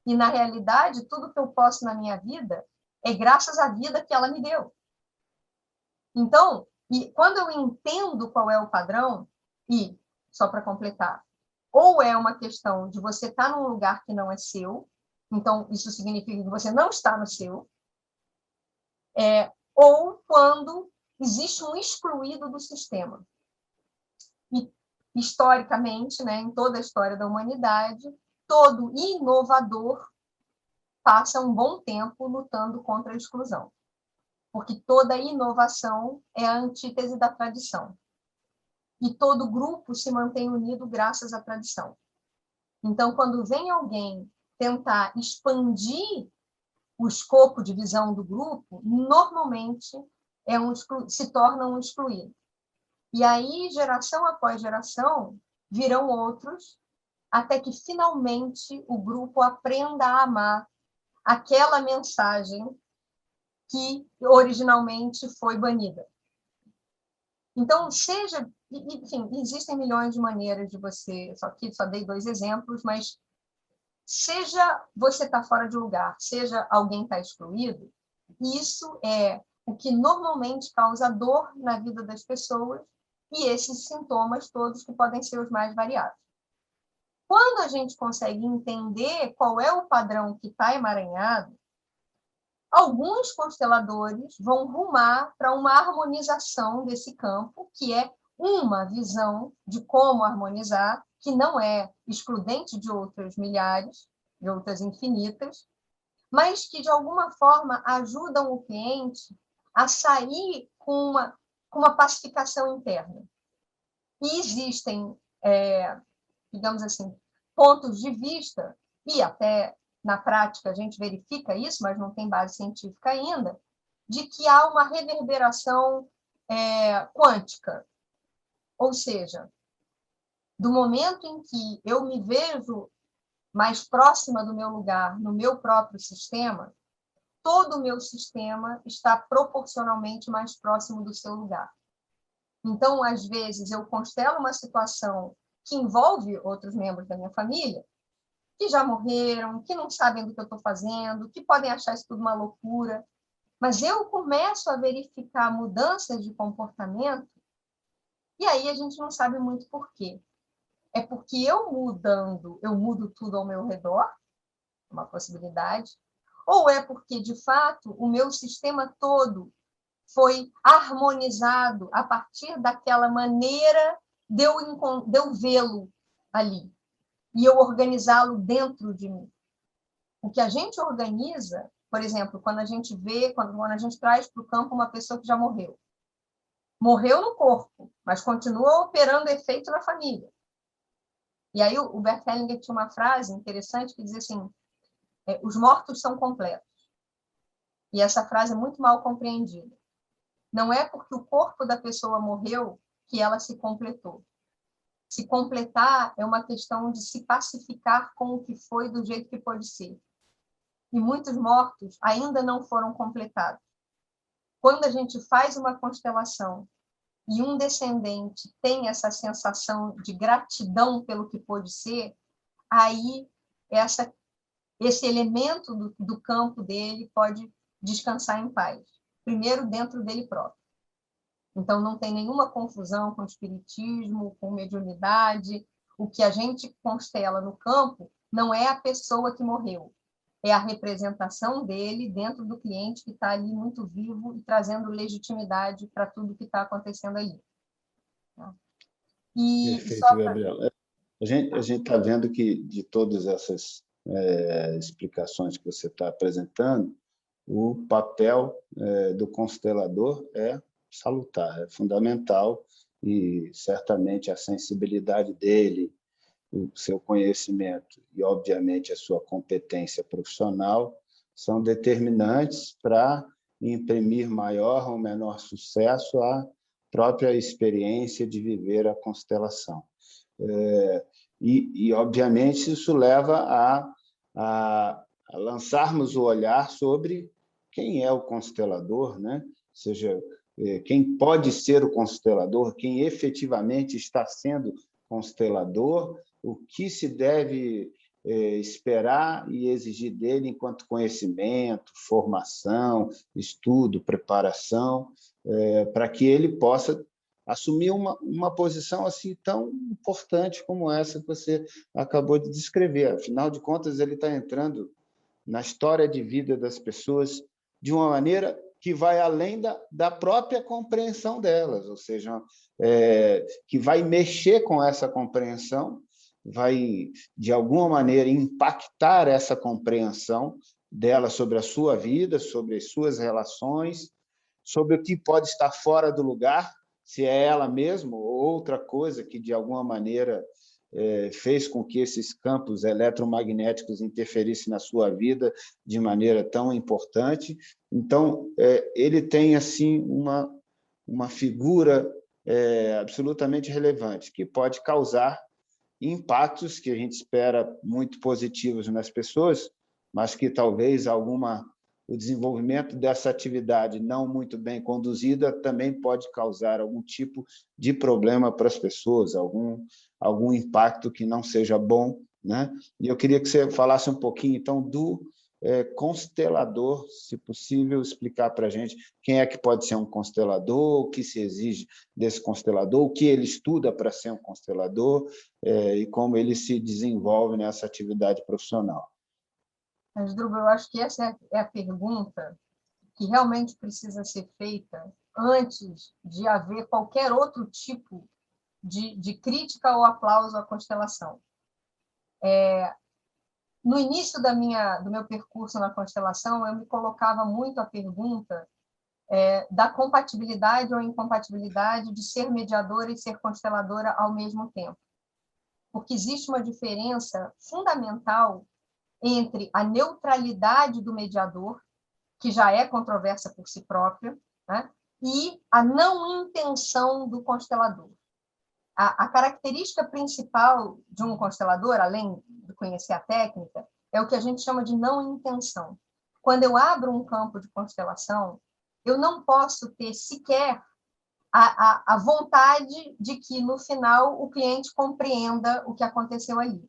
E, na realidade, tudo que eu posso na minha vida é graças à vida que ela me deu. Então, quando eu entendo qual é o padrão, e, só para completar, ou é uma questão de você estar num lugar que não é seu, então isso significa que você não está no seu, ou quando existe um excluído do sistema. E, historicamente, né, em toda a história da humanidade, todo inovador passa um bom tempo lutando contra a exclusão, porque toda inovação é a antítese da tradição. E todo grupo se mantém unido graças à tradição. Então, quando vem alguém tentar expandir o escopo de visão do grupo, normalmente se torna um excluído. E aí, geração após geração, virão outros, até que finalmente o grupo aprenda a amar aquela mensagem que originalmente foi banida. Então, enfim, existem milhões de maneiras de você, só dei 2 exemplos, mas seja você está fora de lugar, seja alguém está excluído, isso é o que normalmente causa dor na vida das pessoas e esses sintomas todos que podem ser os mais variados. Quando a gente consegue entender qual é o padrão que está emaranhado, alguns consteladores vão rumar para uma harmonização desse campo, que é uma visão de como harmonizar, que não é excludente de outras milhares, de outras infinitas, mas que, de alguma forma, ajudam o cliente a sair com uma pacificação interna. E existem, digamos assim, pontos de vista, e até na prática a gente verifica isso, mas não tem base científica ainda, de que há uma reverberação quântica. Ou seja, do momento em que eu me vejo mais próxima do meu lugar, no meu próprio sistema, todo o meu sistema está proporcionalmente mais próximo do seu lugar. Então, às vezes, eu constelo uma situação que envolve outros membros da minha família, que já morreram, que não sabem do que eu estou fazendo, que podem achar isso tudo uma loucura, mas eu começo a verificar mudanças de comportamento e aí a gente não sabe muito por quê. É porque eu mudo tudo ao meu redor, uma possibilidade, ou é porque, de fato, o meu sistema todo foi harmonizado a partir daquela maneira de eu vê-lo ali, e eu organizá-lo dentro de mim. O que a gente organiza, por exemplo, quando a gente traz para o campo uma pessoa que já morreu. Morreu no corpo, mas continua operando efeito na família. E aí o Bert Hellinger tinha uma frase interessante que dizia assim, os mortos são completos. E essa frase é muito mal compreendida. Não é porque o corpo da pessoa morreu que ela se completou. Se completar é uma questão de se pacificar com o que foi do jeito que pode ser. E muitos mortos ainda não foram completados. Quando a gente faz uma constelação e um descendente tem essa sensação de gratidão pelo que pôde ser, aí esse elemento do campo dele pode descansar em paz. Primeiro, dentro dele próprio. Então, não tem nenhuma confusão com espiritismo, com mediunidade. O que a gente constela no campo não é a pessoa que morreu, é a representação dele dentro do cliente que está ali muito vivo e trazendo legitimidade para tudo que está acontecendo ali. Perfeito, Gabriel. A gente está vendo que, de todas essas explicações que você está apresentando, o papel do constelador é salutar, é fundamental, e certamente a sensibilidade dele, o seu conhecimento e, obviamente, a sua competência profissional são determinantes para imprimir maior ou menor sucesso à própria experiência de viver a constelação. Obviamente, isso leva a lançarmos o olhar sobre quem é o constelador, né? Ou seja, quem pode ser o constelador, quem efetivamente está sendo constelador, o que se deve esperar e exigir dele enquanto conhecimento, formação, estudo, preparação, para que ele possa assumir uma posição assim tão importante como essa que você acabou de descrever. Afinal de contas, ele está entrando na história de vida das pessoas de uma maneira que vai além da própria compreensão delas, ou seja, que vai mexer com essa compreensão vai, de alguma maneira, impactar essa compreensão dela sobre a sua vida, sobre as suas relações, sobre o que pode estar fora do lugar, se é ela mesma ou outra coisa que, de alguma maneira, fez com que esses campos eletromagnéticos interferissem na sua vida de maneira tão importante. Então, ele tem assim uma figura absolutamente relevante, que pode causar impactos que a gente espera muito positivos nas pessoas, mas que talvez o desenvolvimento dessa atividade não muito bem conduzida também pode causar algum tipo de problema para as pessoas, algum impacto que não seja bom, né? E eu queria que você falasse um pouquinho, então, do constelador, se possível, explicar para a gente quem é que pode ser um constelador, o que se exige desse constelador, o que ele estuda para ser um constelador e como ele se desenvolve nessa atividade profissional. Mas, Druba, eu acho que essa é a pergunta que realmente precisa ser feita antes de haver qualquer outro tipo de crítica ou aplauso à constelação. No início do meu percurso na constelação, eu me colocava muito a pergunta da compatibilidade ou incompatibilidade de ser mediadora e ser consteladora ao mesmo tempo. Porque existe uma diferença fundamental entre a neutralidade do mediador, que já é controversa por si própria, né, e a não intenção do constelador. A característica principal de um constelador, além de conhecer a técnica, é o que a gente chama de não intenção. Quando eu abro um campo de constelação, eu não posso ter sequer a vontade de que, no final, o cliente compreenda o que aconteceu ali.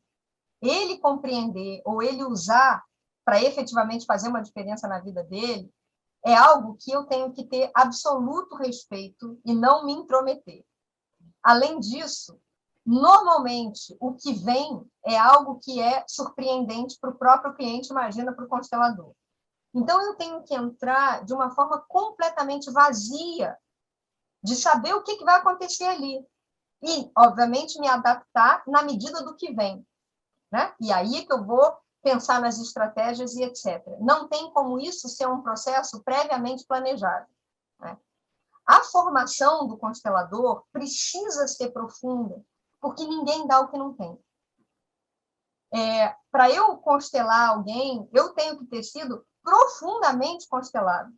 Ele compreender ou ele usar para efetivamente fazer uma diferença na vida dele é algo que eu tenho que ter absoluto respeito e não me intrometer. Além disso, normalmente, o que vem é algo que é surpreendente para o próprio cliente, imagina, para o constelador. Então, eu tenho que entrar de uma forma completamente vazia de saber o que vai acontecer ali. E, obviamente, me adaptar na medida do que vem. Né? E aí é que eu vou pensar nas estratégias e etc. Não tem como isso ser um processo previamente planejado. Né? A formação do constelador precisa ser profunda, porque ninguém dá o que não tem. Para eu constelar alguém, eu tenho que ter sido profundamente constelado.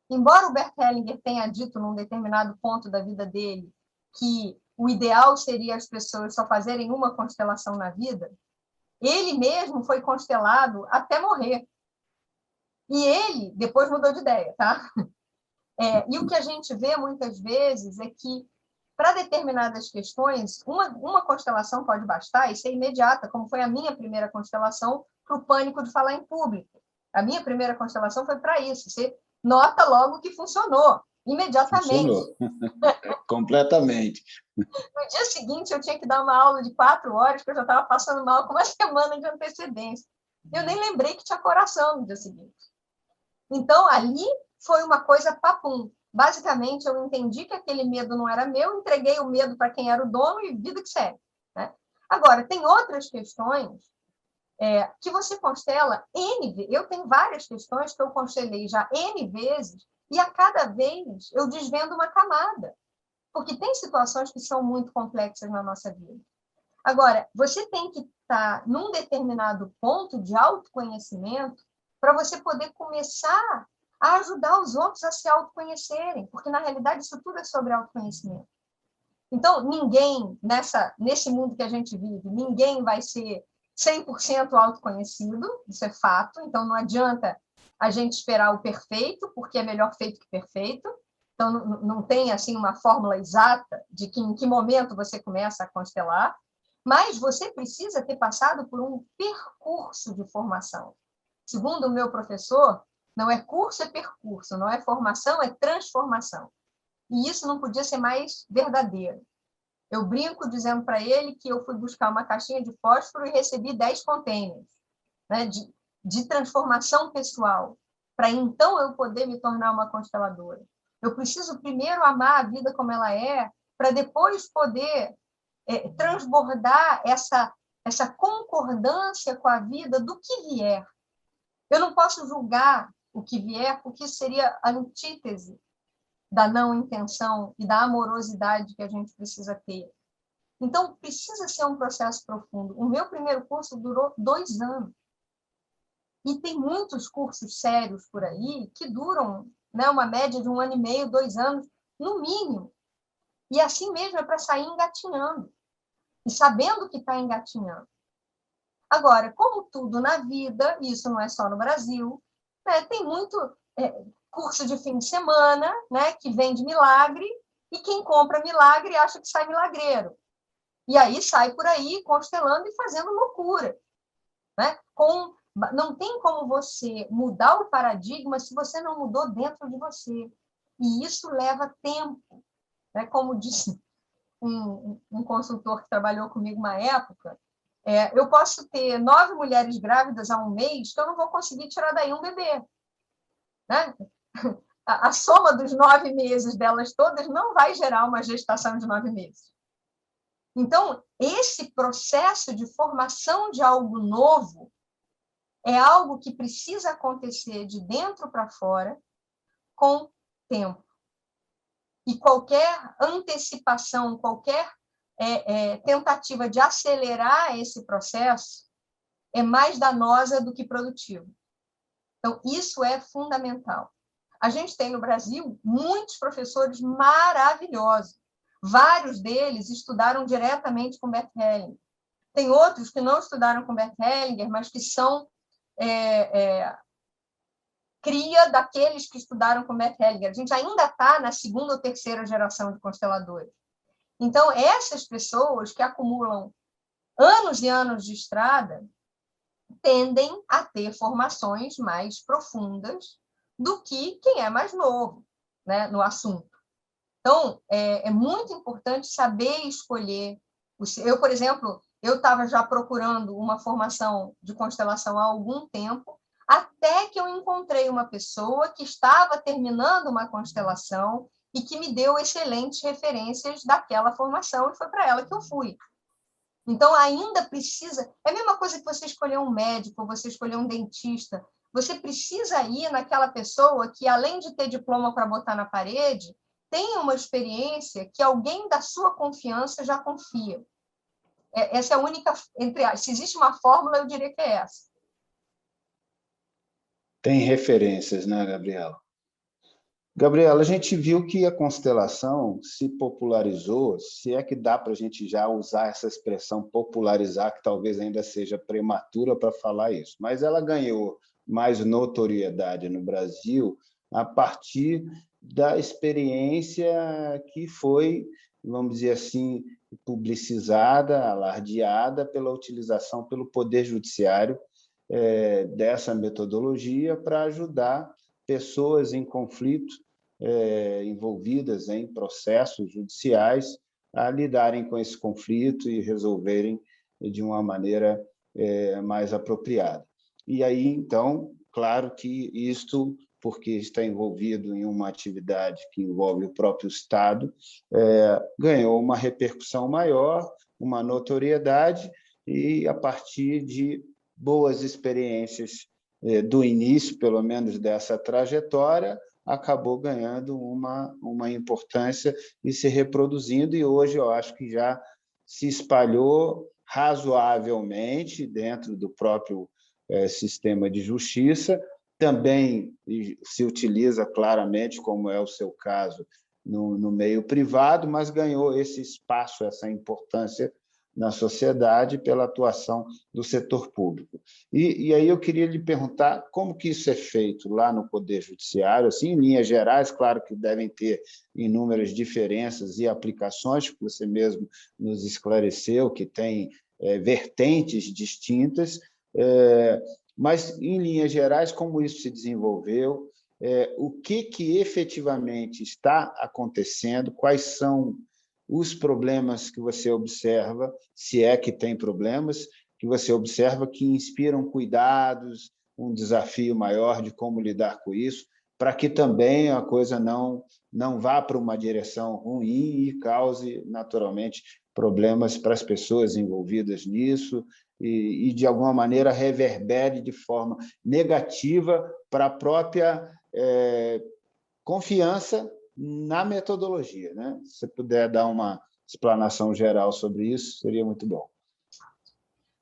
Embora o Bert Hellinger tenha dito num determinado ponto da vida dele que o ideal seria as pessoas só fazerem uma constelação na vida, ele mesmo foi constelado até morrer. E ele depois mudou de ideia, tá? E o que a gente vê muitas vezes é que, para determinadas questões, uma constelação pode bastar e ser imediata, como foi a minha primeira constelação para o pânico de falar em público. A minha primeira constelação foi para isso. Você nota logo que funcionou, imediatamente. Funcionou. Completamente. No dia seguinte, eu tinha que dar uma aula de 4 horas, porque eu já estava passando mal com uma semana de antecedência. Eu nem lembrei que tinha coração no dia seguinte. Então, ali foi uma coisa papum. Basicamente, eu entendi que aquele medo não era meu, entreguei o medo para quem era o dono e vida que segue. Né? Agora, tem outras questões que você constela N vezes. Eu tenho várias questões que eu constelei já N vezes, e a cada vez eu desvendo uma camada. Porque tem situações que são muito complexas na nossa vida. Agora, você tem que estar num determinado ponto de autoconhecimento para você poder começar a ajudar os outros a se autoconhecerem, porque, na realidade, isso tudo é sobre autoconhecimento. Então, ninguém, nesse mundo que a gente vive, ninguém vai ser 100% autoconhecido, isso é fato, então não adianta a gente esperar o perfeito, porque é melhor feito que perfeito. Então, não tem assim uma fórmula exata de que em que momento você começa a constelar, mas você precisa ter passado por um percurso de formação. Segundo o meu professor, não é curso, é percurso, não é formação, é transformação. E isso não podia ser mais verdadeiro. Eu brinco dizendo para ele que eu fui buscar uma caixinha de fósforo e recebi 10 containers, né, de transformação pessoal, para então eu poder me tornar uma consteladora. Eu preciso primeiro amar a vida como ela é, para depois poder transbordar essa concordância com a vida do que vier. Eu não posso julgar o que vier, porque isso seria a antítese da não intenção e da amorosidade que a gente precisa ter. Então, precisa ser um processo profundo. O meu primeiro curso durou 2 anos. E tem muitos cursos sérios por aí que duram, né, uma média de 1 ano e meio, 2 anos, no mínimo. E assim mesmo é para sair engatinhando. E sabendo que está engatinhando. Agora, como tudo na vida, isso não é só no Brasil, né, tem muito curso de fim de semana, né, que vende milagre, e quem compra milagre acha que sai milagreiro. E aí sai por aí constelando e fazendo loucura. Né? Não tem como você mudar o paradigma se você não mudou dentro de você. E isso leva tempo. Né? Como disse um consultor que trabalhou comigo uma época, eu posso ter 9 mulheres grávidas há 1 mês que eu não vou conseguir tirar daí um bebê. Né? A soma dos 9 meses delas todas não vai gerar uma gestação de 9 meses. Então, esse processo de formação de algo novo é algo que precisa acontecer de dentro para fora com tempo. E qualquer antecipação, qualquer tentativa de acelerar esse processo é mais danosa do que produtiva. Então, isso é fundamental. A gente tem no Brasil muitos professores maravilhosos. Vários deles estudaram diretamente com Bert Hellinger. Tem outros que não estudaram com Bert Hellinger, mas que são cria daqueles que estudaram com Bert Hellinger. A gente ainda está na 2ª ou 3ª geração de consteladores. Então, essas pessoas que acumulam anos e anos de estrada tendem a ter formações mais profundas do que quem é mais novo, né, no assunto. Então, é muito importante saber escolher. Eu, por exemplo, eu estava já procurando uma formação de constelação há algum tempo, até que eu encontrei uma pessoa que estava terminando uma constelação e que me deu excelentes referências daquela formação, e foi para ela que eu fui. Então, ainda precisa... É a mesma coisa que você escolher um médico, você escolher um dentista. Você precisa ir naquela pessoa que, além de ter diploma para botar na parede, tem uma experiência que alguém da sua confiança já confia. Essa é a única... Se existe uma fórmula, eu diria que é essa. Tem referências, né, Gabriela? Gabriela, a gente viu que a constelação se popularizou, se é que dá para a gente já usar essa expressão popularizar, que talvez ainda seja prematura para falar isso, mas ela ganhou mais notoriedade no Brasil a partir da experiência que foi, vamos dizer assim, publicizada, alardeada pela utilização pelo Poder Judiciário dessa metodologia para ajudar pessoas em conflito, envolvidas em processos judiciais, a lidarem com esse conflito e resolverem de uma maneira mais apropriada. E aí, então, claro que isto, porque está envolvido em uma atividade que envolve o próprio Estado, ganhou uma repercussão maior, uma notoriedade, e a partir de boas experiências do início, pelo menos, dessa trajetória, acabou ganhando uma importância e se reproduzindo, e hoje eu acho que já se espalhou razoavelmente dentro do próprio sistema de justiça. Também se utiliza claramente, como é o seu caso, no meio privado, mas ganhou esse espaço, essa importância na sociedade pela atuação do setor público. E aí eu queria lhe perguntar como que isso é feito lá no Poder Judiciário, assim, em linhas gerais, claro que devem ter inúmeras diferenças e aplicações, que você mesmo nos esclareceu, que tem vertentes distintas, mas, em linhas gerais, como isso se desenvolveu, o que efetivamente está acontecendo, quais são os problemas que você observa, se é que tem problemas, que você observa que inspiram cuidados, um desafio maior de como lidar com isso, para que também a coisa não vá para uma direção ruim e cause, naturalmente, problemas para as pessoas envolvidas nisso e de alguma maneira, reverbere de forma negativa para a própria confiança na metodologia, né? Se você puder dar uma explanação geral sobre isso, seria muito bom.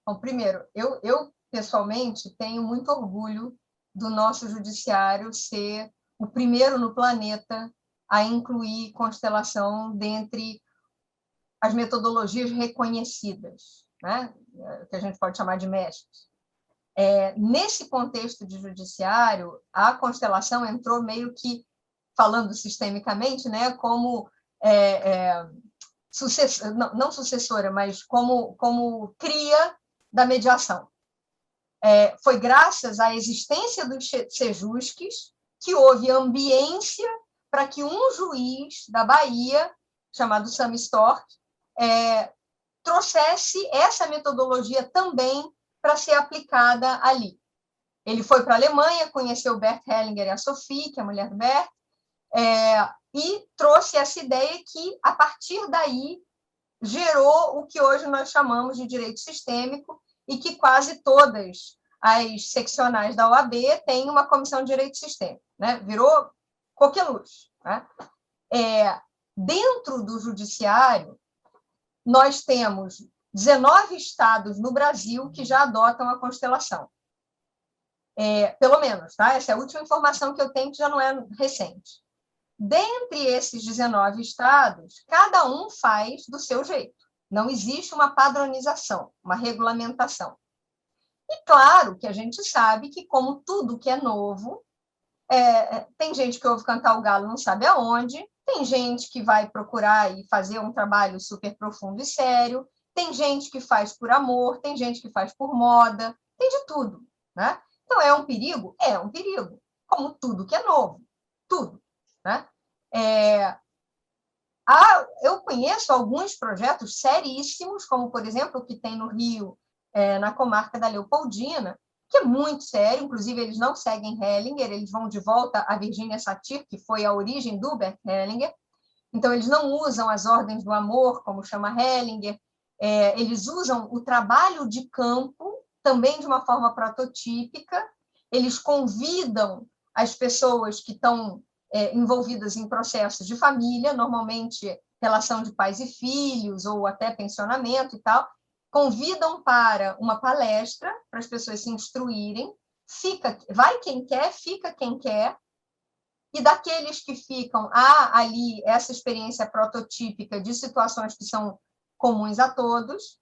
Bom, primeiro, eu pessoalmente tenho muito orgulho do nosso judiciário ser o primeiro no planeta a incluir constelação dentre as metodologias reconhecidas, né? Que a gente pode chamar de mestres. Nesse contexto de judiciário, a constelação entrou meio que, falando sistemicamente, né, como não sucessora, mas como cria da mediação. Foi graças à existência dos sejusques que houve ambiência para que um juiz da Bahia, chamado Sam Stork, trouxesse essa metodologia também para ser aplicada ali. Ele foi para a Alemanha, conheceu Bert Hellinger e a Sophie, que é a mulher do Bert, e trouxe essa ideia que, a partir daí, gerou o que hoje nós chamamos de direito sistêmico e que quase todas as seccionais da OAB têm uma comissão de direito sistêmico, né? Virou coqueluche, né? Dentro do judiciário, nós temos 19 estados no Brasil que já adotam a constelação. Pelo menos, tá? Essa é a última informação que eu tenho, que já não é recente. Dentre esses 19 estados, cada um faz do seu jeito. Não existe uma padronização, uma regulamentação. E claro que a gente sabe que, como tudo que é novo, tem gente que ouve cantar o galo não sabe aonde, tem gente que vai procurar e fazer um trabalho super profundo e sério, tem gente que faz por amor, tem gente que faz por moda, tem de tudo, né? Então, é um perigo? É um perigo, como tudo que é novo, tudo, né? Eu conheço alguns projetos seríssimos, como, por exemplo, o que tem no Rio, na comarca da Leopoldina, que é muito sério, inclusive eles não seguem Hellinger, eles vão de volta a Virginia Satir, que foi a origem do Bert Hellinger, então eles não usam as ordens do amor, como chama Hellinger, eles usam o trabalho de campo, também de uma forma prototípica, eles convidam as pessoas que estão envolvidas em processos de família, normalmente relação de pais e filhos, ou até pensionamento e tal, convidam para uma palestra, para as pessoas se instruírem, vai quem quer, fica quem quer, e daqueles que ficam, há ali essa experiência prototípica de situações que são comuns a todos,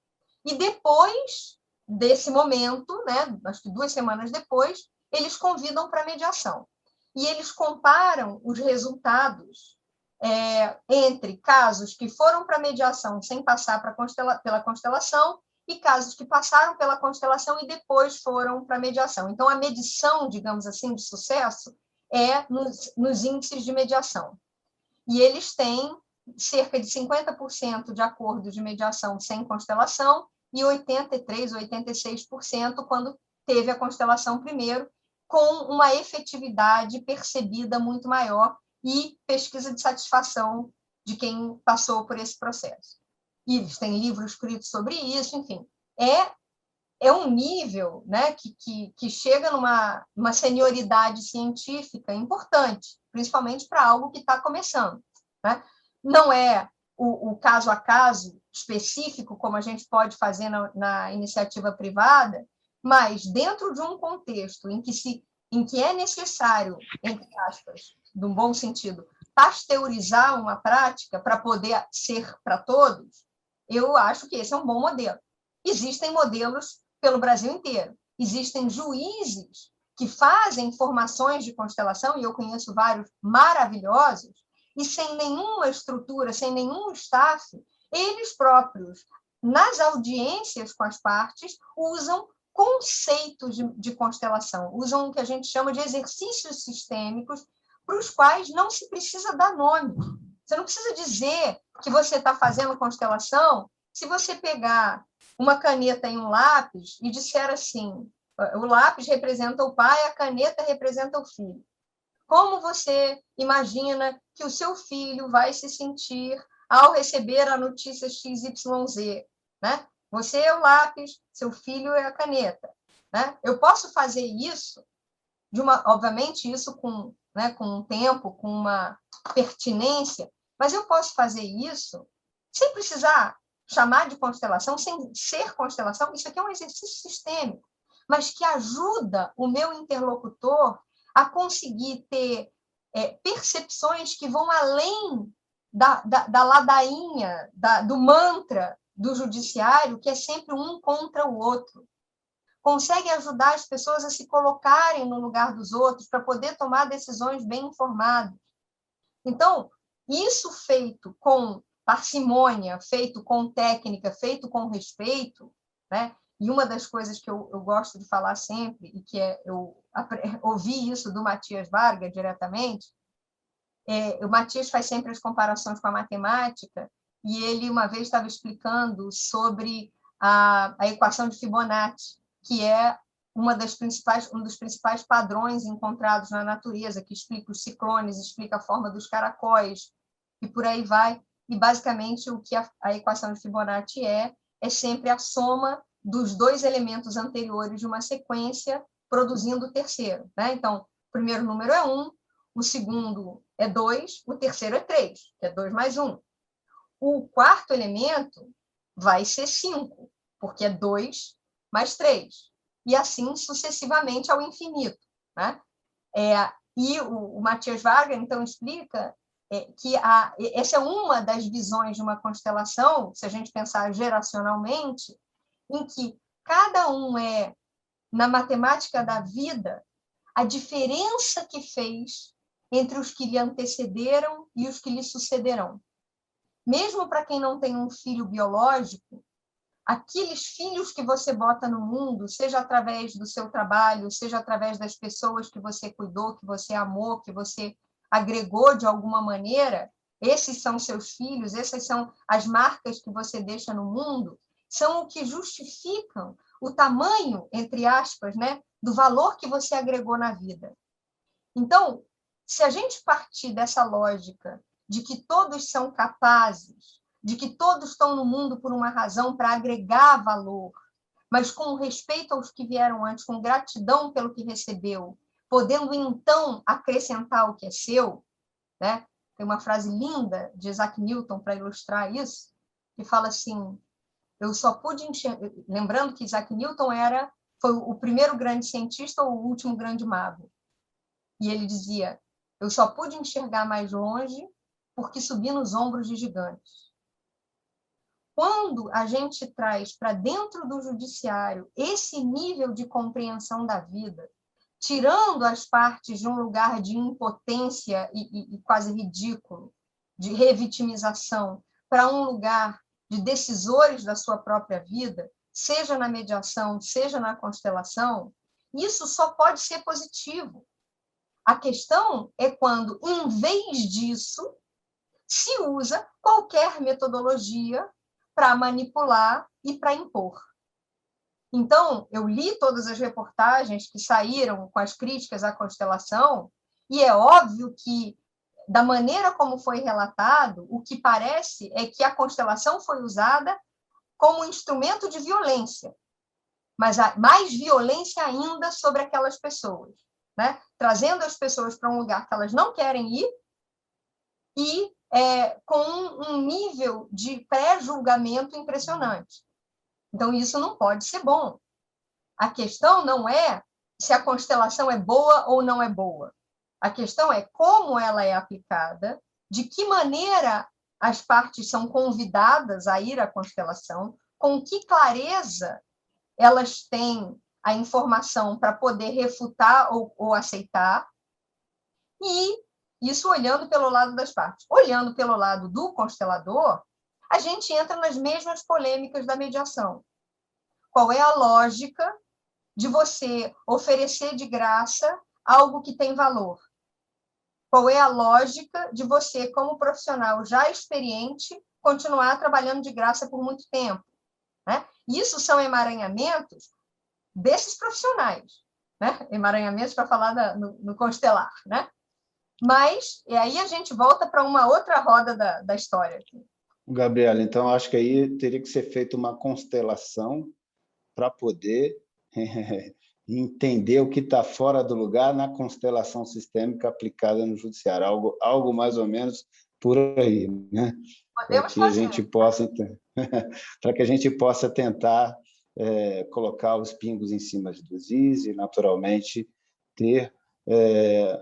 e depois desse momento, né, acho que 2 semanas depois, eles convidam para a mediação. E eles comparam os resultados entre casos que foram para a mediação sem passar pela constelação e casos que passaram pela constelação e depois foram para a mediação. Então, a medição, digamos assim, de sucesso nos índices de mediação. E eles têm cerca de 50% de acordos de mediação sem constelação e 83% ou 86% quando teve a constelação primeiro, com uma efetividade percebida muito maior e pesquisa de satisfação de quem passou por esse processo. E eles têm livros escritos sobre isso, enfim. É um nível, né, que chega numa senioridade científica importante, principalmente para algo que está começando, né? Não é o caso a caso específico, como a gente pode fazer na iniciativa privada, mas dentro de um contexto em que é necessário, entre aspas, num bom sentido, pasteurizar uma prática para poder ser para todos, eu acho que esse é um bom modelo. Existem modelos pelo Brasil inteiro. Existem juízes que fazem formações de constelação, e eu conheço vários maravilhosos, e sem nenhuma estrutura, sem nenhum staff, eles próprios, nas audiências com as partes, usam conceitos de constelação, usam o que a gente chama de exercícios sistêmicos, para os quais não se precisa dar nome. Você não precisa dizer que você está fazendo constelação se você pegar uma caneta e um lápis e disser assim, o lápis representa o pai, a caneta representa o filho. Como você imagina que o seu filho vai se sentir ao receber a notícia XYZ, né? Você é o lápis, seu filho é a caneta, né? Eu posso fazer isso, obviamente, isso com um tempo, com uma pertinência, mas eu posso fazer isso sem precisar chamar de constelação, sem ser constelação. Isso aqui é um exercício sistêmico, mas que ajuda o meu interlocutor a conseguir ter percepções que vão além da ladainha, do mantra do judiciário, que é sempre um contra o outro. Consegue ajudar as pessoas a se colocarem no lugar dos outros para poder tomar decisões bem informadas. Então, isso feito com parcimônia, feito com técnica, feito com respeito, né? E uma das coisas que eu gosto de falar sempre, e que eu ouvi isso do Matias Varga diretamente, o Matias faz sempre as comparações com a matemática, e ele uma vez estava explicando sobre a equação de Fibonacci, que é um dos principais padrões encontrados na natureza, que explica os ciclones, explica a forma dos caracóis, e por aí vai. E, basicamente, o que a equação de Fibonacci é sempre a soma dos dois elementos anteriores de uma sequência, produzindo o terceiro, né? Então, o primeiro número é 1, o segundo é 2, o terceiro é 3, que é 2 mais 1. O quarto elemento vai ser 5, porque é 2 mais 3, e assim sucessivamente ao infinito, né? E o Matias Varga, então, explica que essa é uma das visões de uma constelação, se a gente pensar geracionalmente, em que cada um na matemática da vida, a diferença que fez entre os que lhe antecederam e os que lhe sucederão. Mesmo para quem não tem um filho biológico, aqueles filhos que você bota no mundo, seja através do seu trabalho, seja através das pessoas que você cuidou, que você amou, que você agregou de alguma maneira, esses são seus filhos, essas são as marcas que você deixa no mundo, são o que justificam o tamanho, entre aspas, né, do valor que você agregou na vida. Então, se a gente partir dessa lógica de que todos são capazes, de que todos estão no mundo por uma razão para agregar valor, mas com respeito aos que vieram antes, com gratidão pelo que recebeu, podendo então acrescentar o que é seu, né? Tem uma frase linda de Isaac Newton para ilustrar isso, que fala assim: eu só pude enxergar, lembrando que Isaac Newton foi o primeiro grande cientista ou o último grande mago. E ele dizia: eu só pude enxergar mais longe porque subi nos ombros de gigantes. Quando a gente traz para dentro do judiciário esse nível de compreensão da vida, tirando as partes de um lugar de impotência e quase ridículo, de revitimização, para um lugar de decisores da sua própria vida, seja na mediação, seja na constelação, isso só pode ser positivo. A questão é quando, em vez disso, se usa qualquer metodologia para manipular e para impor. Então, eu li todas as reportagens que saíram com as críticas à constelação, e é óbvio que, da maneira como foi relatado, o que parece é que a constelação foi usada como instrumento de violência, mas mais violência ainda sobre aquelas pessoas, né? Trazendo as pessoas para um lugar que elas não querem ir e com um nível de pré-julgamento impressionante. Então, isso não pode ser bom. A questão não é se a constelação é boa ou não é boa. A questão é como ela é aplicada, de que maneira as partes são convidadas a ir à constelação, com que clareza elas têm a informação para poder refutar ou aceitar, e isso olhando pelo lado das partes. Olhando pelo lado do constelador, a gente entra nas mesmas polêmicas da mediação. Qual é a lógica de você oferecer de graça algo que tem valor? Qual é a lógica de você, como profissional já experiente, continuar trabalhando de graça por muito tempo, né? Isso são emaranhamentos desses profissionais, né? Emaranhamentos para falar no constelar, né? Mas, e aí a gente volta para uma outra roda da história aqui. Gabriela, então acho que aí teria que ser feita uma constelação para poder entender o que está fora do lugar na constelação sistêmica aplicada no judiciário, algo mais ou menos por aí, né? Para Podemos que a gente fazer. possa para que a gente possa tentar colocar os pingos em cima dos is e, naturalmente, ter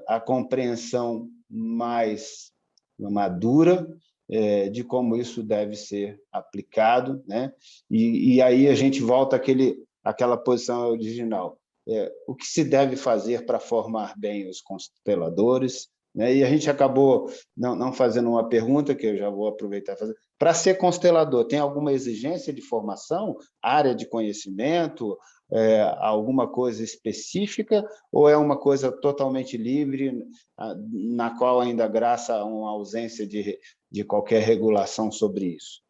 a compreensão mais madura de como isso deve ser aplicado, né? E aí a gente volta àquela posição original. O que se deve fazer para formar bem os consteladores, né? E a gente acabou não fazendo uma pergunta, que eu já vou aproveitar e fazer. Para ser constelador, tem alguma exigência de formação, área de conhecimento, alguma coisa específica, ou é uma coisa totalmente livre, na qual ainda graça uma ausência de qualquer regulação sobre isso?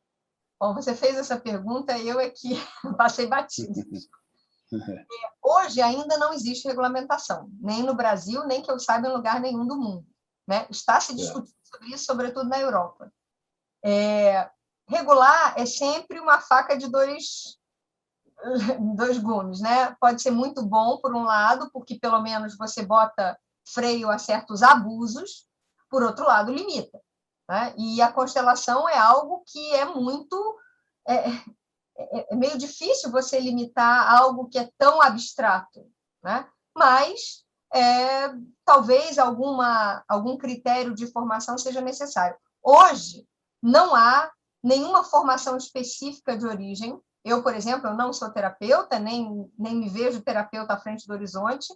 Bom, você fez essa pergunta e eu aqui passei batido. Hoje ainda não existe regulamentação, nem no Brasil, nem que eu saiba em lugar nenhum do mundo, né? Está se discutindo sobre isso, sobretudo na Europa. Regular é sempre uma faca de dois gumes, né? Pode ser muito bom, por um lado, porque pelo menos você bota freio a certos abusos, por outro lado, limita. Né? E a constelação é algo que é muito... É meio difícil você limitar algo que é tão abstrato, né? Mas talvez algum critério de formação seja necessário. Hoje, não há nenhuma formação específica de origem. Eu, por exemplo, eu não sou terapeuta, nem me vejo terapeuta à frente do horizonte,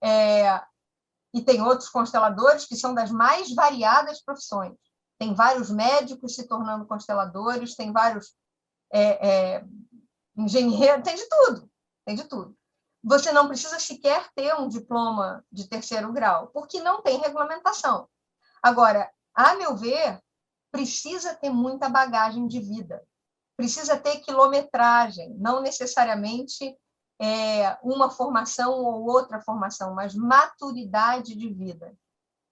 e tem outros consteladores que são das mais variadas profissões. Tem vários médicos se tornando consteladores, tem vários engenheiro, tem de tudo, tem de tudo. Você não precisa sequer ter um diploma de terceiro grau, porque não tem regulamentação. Agora, a meu ver, precisa ter muita bagagem de vida, precisa ter quilometragem, não necessariamente uma formação ou outra formação, mas maturidade de vida,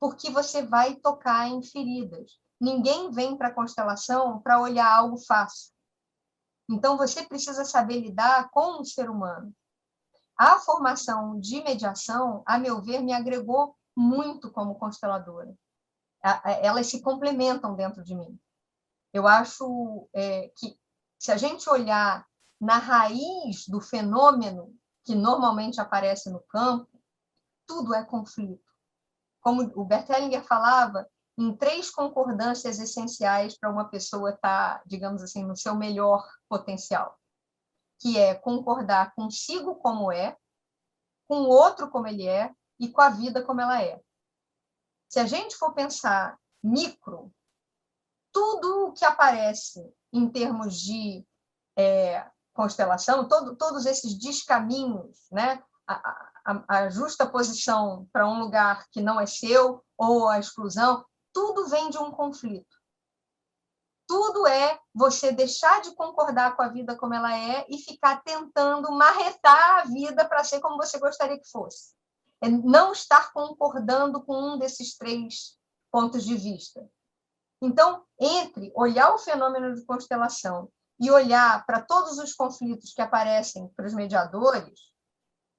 porque você vai tocar em feridas. Ninguém vem para a constelação para olhar algo fácil. Então, você precisa saber lidar com o ser humano. A formação de mediação, a meu ver, me agregou muito como consteladora. Elas se complementam dentro de mim. Eu acho que, se a gente olhar na raiz do fenômeno que normalmente aparece no campo, tudo é conflito. Como o Bert Hellinger falava, em 3 concordâncias essenciais para uma pessoa estar, digamos assim, no seu melhor potencial, que é concordar consigo como é, com o outro como ele é e com a vida como ela é. Se a gente for pensar micro, tudo o que aparece em termos de constelação, todos esses descaminhos, né? A justa posição para um lugar que não é seu, ou a exclusão, tudo vem de um conflito. Tudo é você deixar de concordar com a vida como ela é e ficar tentando marretar a vida para ser como você gostaria que fosse. É não estar concordando com um desses 3 pontos de vista. Então, entre olhar o fenômeno de constelação e olhar para todos os conflitos que aparecem para os mediadores,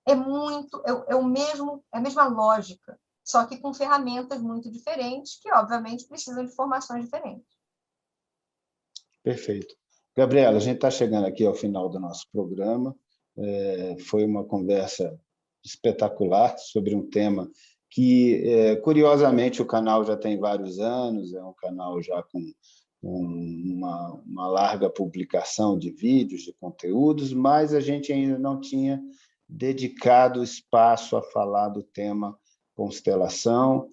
é a mesma lógica, só que com ferramentas muito diferentes, que, obviamente, precisam de formações diferentes. Perfeito. Gabriela, a gente está chegando aqui ao final do nosso programa. Foi uma conversa espetacular sobre um tema que, curiosamente, o canal já tem vários anos, é um canal já com uma larga publicação de vídeos, de conteúdos, mas a gente ainda não tinha dedicado espaço a falar do tema constelação,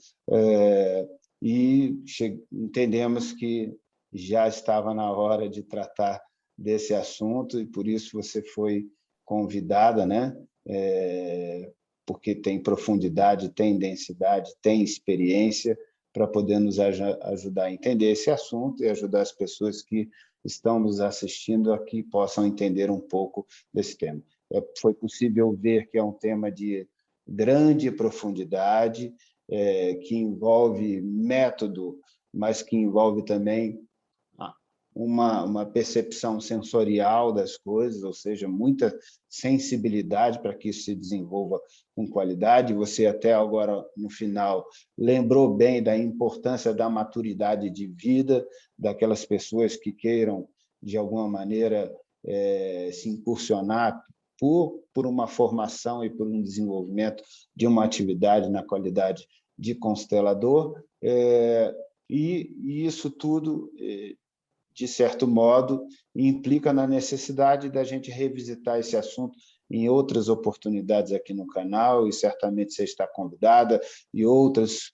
e entendemos que já estava na hora de tratar desse assunto, e por isso você foi convidada, né? Porque tem profundidade, tem densidade, tem experiência para poder nos ajudar a entender esse assunto e ajudar as pessoas que estão nos assistindo a que possam entender um pouco desse tema. Foi possível ver que é um tema de grande profundidade, que envolve método, mas que envolve também uma percepção sensorial das coisas, ou seja, muita sensibilidade para que isso se desenvolva com qualidade. Você até agora, no final, lembrou bem da importância da maturidade de vida daquelas pessoas que queiram, de alguma maneira, se incursionar por uma formação e por um desenvolvimento de uma atividade na qualidade de constelador. E isso tudo, de certo modo, implica na necessidade da gente revisitar esse assunto em outras oportunidades aqui no canal, e certamente você está convidada, e outros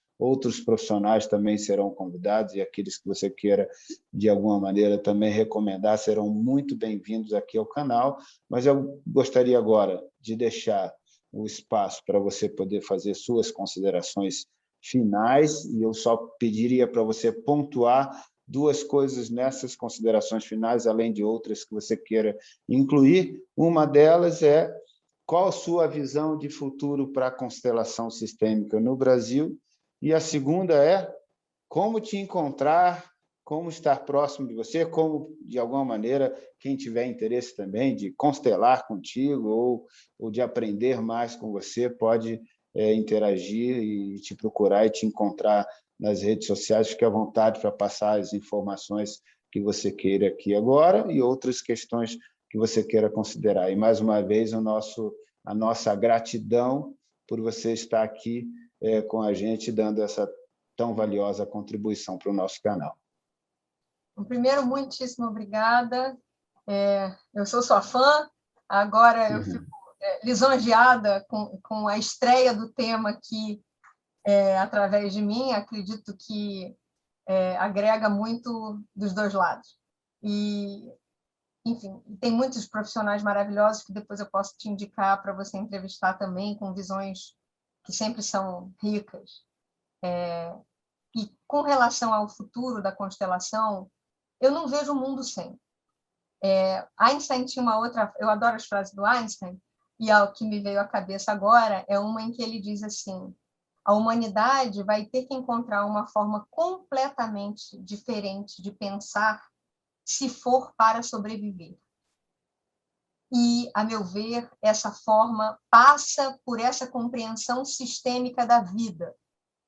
profissionais também serão convidados, e aqueles que você queira, de alguma maneira, também recomendar, serão muito bem-vindos aqui ao canal. Mas eu gostaria agora de deixar o espaço para você poder fazer suas considerações finais, e eu só pediria para você pontuar duas coisas nessas considerações finais, além de outras que você queira incluir. Uma delas é: qual a sua visão de futuro para a constelação sistêmica no Brasil? E a segunda é: como te encontrar, como estar próximo de você, como, de alguma maneira, quem tiver interesse também de constelar contigo ou de aprender mais com você, pode interagir e te procurar e te encontrar nas redes sociais. Fique à vontade para passar as informações que você queira aqui agora e outras questões que você queira considerar. E, mais uma vez, a nossa gratidão por você estar aqui com a gente, dando essa tão valiosa contribuição para o nosso canal. Primeiro, muitíssimo obrigada. Eu sou sua fã, agora eu fico lisonjeada com a estreia do tema aqui através de mim. Acredito que agrega muito dos dois lados. E, enfim, tem muitos profissionais maravilhosos que depois eu posso te indicar para você entrevistar também, com visões que sempre são ricas. E com relação ao futuro da constelação, eu não vejo o mundo sem. Einstein tinha uma outra... Eu adoro as frases do Einstein, e o que me veio à cabeça agora é uma em que ele diz assim: a humanidade vai ter que encontrar uma forma completamente diferente de pensar se for para sobreviver. E, a meu ver, essa forma passa por essa compreensão sistêmica da vida,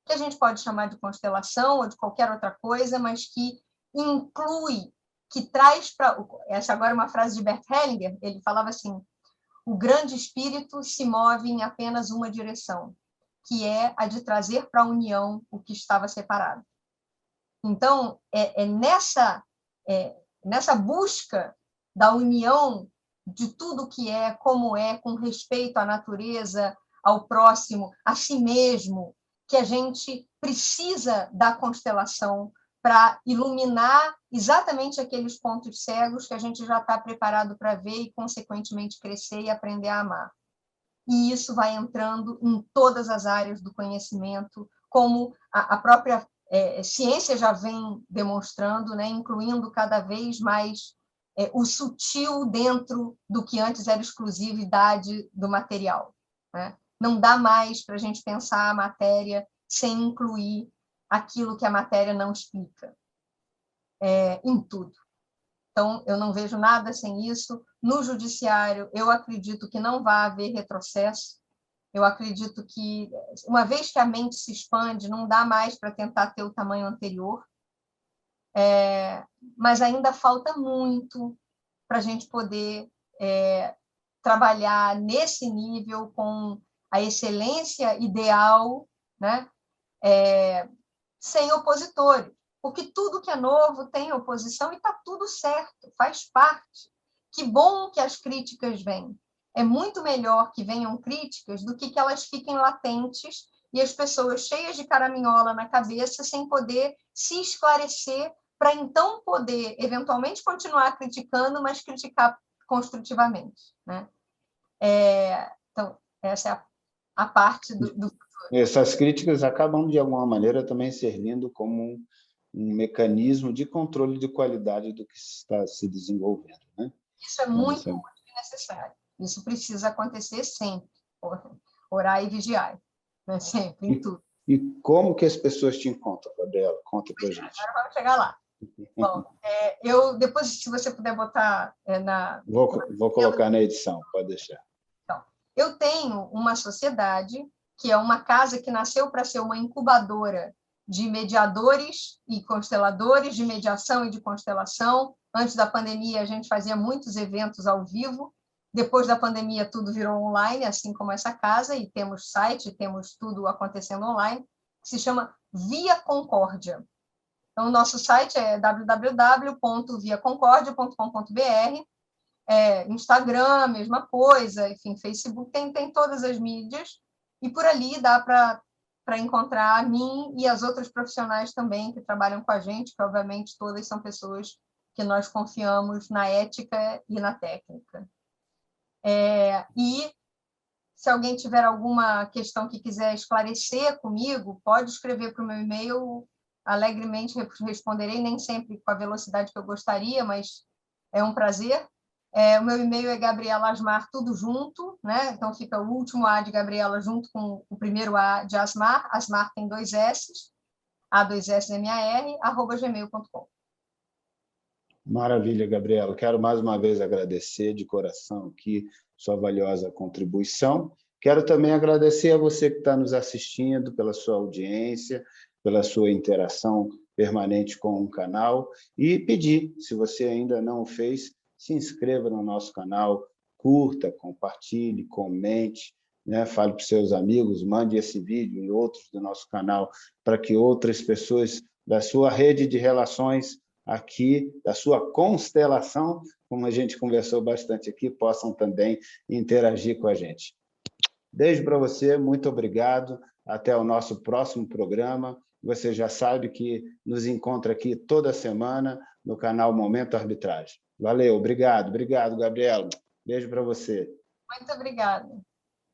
que a gente pode chamar de constelação ou de qualquer outra coisa, mas que inclui, que traz para... Essa agora é uma frase de Bert Hellinger, ele falava assim: o grande espírito se move em apenas uma direção, que é a de trazer para a união o que estava separado. Então, nessa busca da união de tudo que é, como é, com respeito à natureza, ao próximo, a si mesmo, que a gente precisa da constelação para iluminar exatamente aqueles pontos cegos que a gente já está preparado para ver e, consequentemente, crescer e aprender a amar. E isso vai entrando em todas as áreas do conhecimento, como a própria ciência já vem demonstrando, né, incluindo cada vez mais o sutil dentro do que antes era exclusividade do material, né? Não dá mais para a gente pensar a matéria sem incluir aquilo que a matéria não explica, em tudo. Então, eu não vejo nada sem isso. No judiciário, eu acredito que não vai haver retrocesso. Eu acredito que, uma vez que a mente se expande, não dá mais para tentar ter o tamanho anterior. Mas ainda falta muito para a gente poder trabalhar nesse nível com a excelência ideal, né? Sem opositores. Porque tudo que é novo tem oposição e está tudo certo, faz parte. Que bom que as críticas vêm. É muito melhor que venham críticas do que elas fiquem latentes e as pessoas cheias de caraminhola na cabeça sem poder se esclarecer para então poder, eventualmente, continuar criticando, mas criticar construtivamente, né? Então, essa é a parte do... Essas críticas acabam, de alguma maneira, também servindo como um mecanismo de controle de qualidade do que está se desenvolvendo, né? Isso é muito, muito necessário. Isso precisa acontecer sempre. Orar e vigiar, né? Sempre, em tudo. E como que as pessoas te encontram, Gabriela? Conta para a gente. Agora vamos chegar lá. Bom, eu depois, se você puder botar Vou colocar na edição, pode deixar. Então, eu tenho uma sociedade que é uma casa que nasceu para ser uma incubadora de mediadores e consteladores, de mediação e de constelação. Antes da pandemia, a gente fazia muitos eventos ao vivo. Depois da pandemia, tudo virou online, assim como essa casa, e temos site, temos tudo acontecendo online, que se chama Via Concórdia. Então, o nosso site é www.viaconcordia.com.br. Instagram, mesma coisa, enfim, Facebook, tem todas as mídias, e por ali dá para encontrar a mim e as outras profissionais também que trabalham com a gente, que obviamente todas são pessoas que nós confiamos na ética e na técnica. E se alguém tiver alguma questão que quiser esclarecer comigo, pode escrever para o meu e-mail, alegremente responderei, nem sempre com a velocidade que eu gostaria, mas é um prazer. O meu e-mail é Gabriela Asmar, tudo junto, né? Então fica o último A de Gabriela junto com o primeiro A de Asmar. Asmar tem 2 S, A2SMAR, @gmail.com. Maravilha, Gabriela. Quero mais uma vez agradecer de coração aqui sua valiosa contribuição. Quero também agradecer a você que está nos assistindo pela sua audiência, pela sua interação permanente com o canal e pedir, se você ainda não o fez, se inscreva no nosso canal, curta, compartilhe, comente, né? Fale para os seus amigos, mande esse vídeo e outros do nosso canal para que outras pessoas da sua rede de relações aqui, da sua constelação, como a gente conversou bastante aqui, possam também interagir com a gente. Beijo para você, muito obrigado. Até o nosso próximo programa. Você já sabe que nos encontra aqui toda semana no canal Momento Arbitragem. Valeu, obrigado, Gabriela. Beijo para você. Muito obrigada.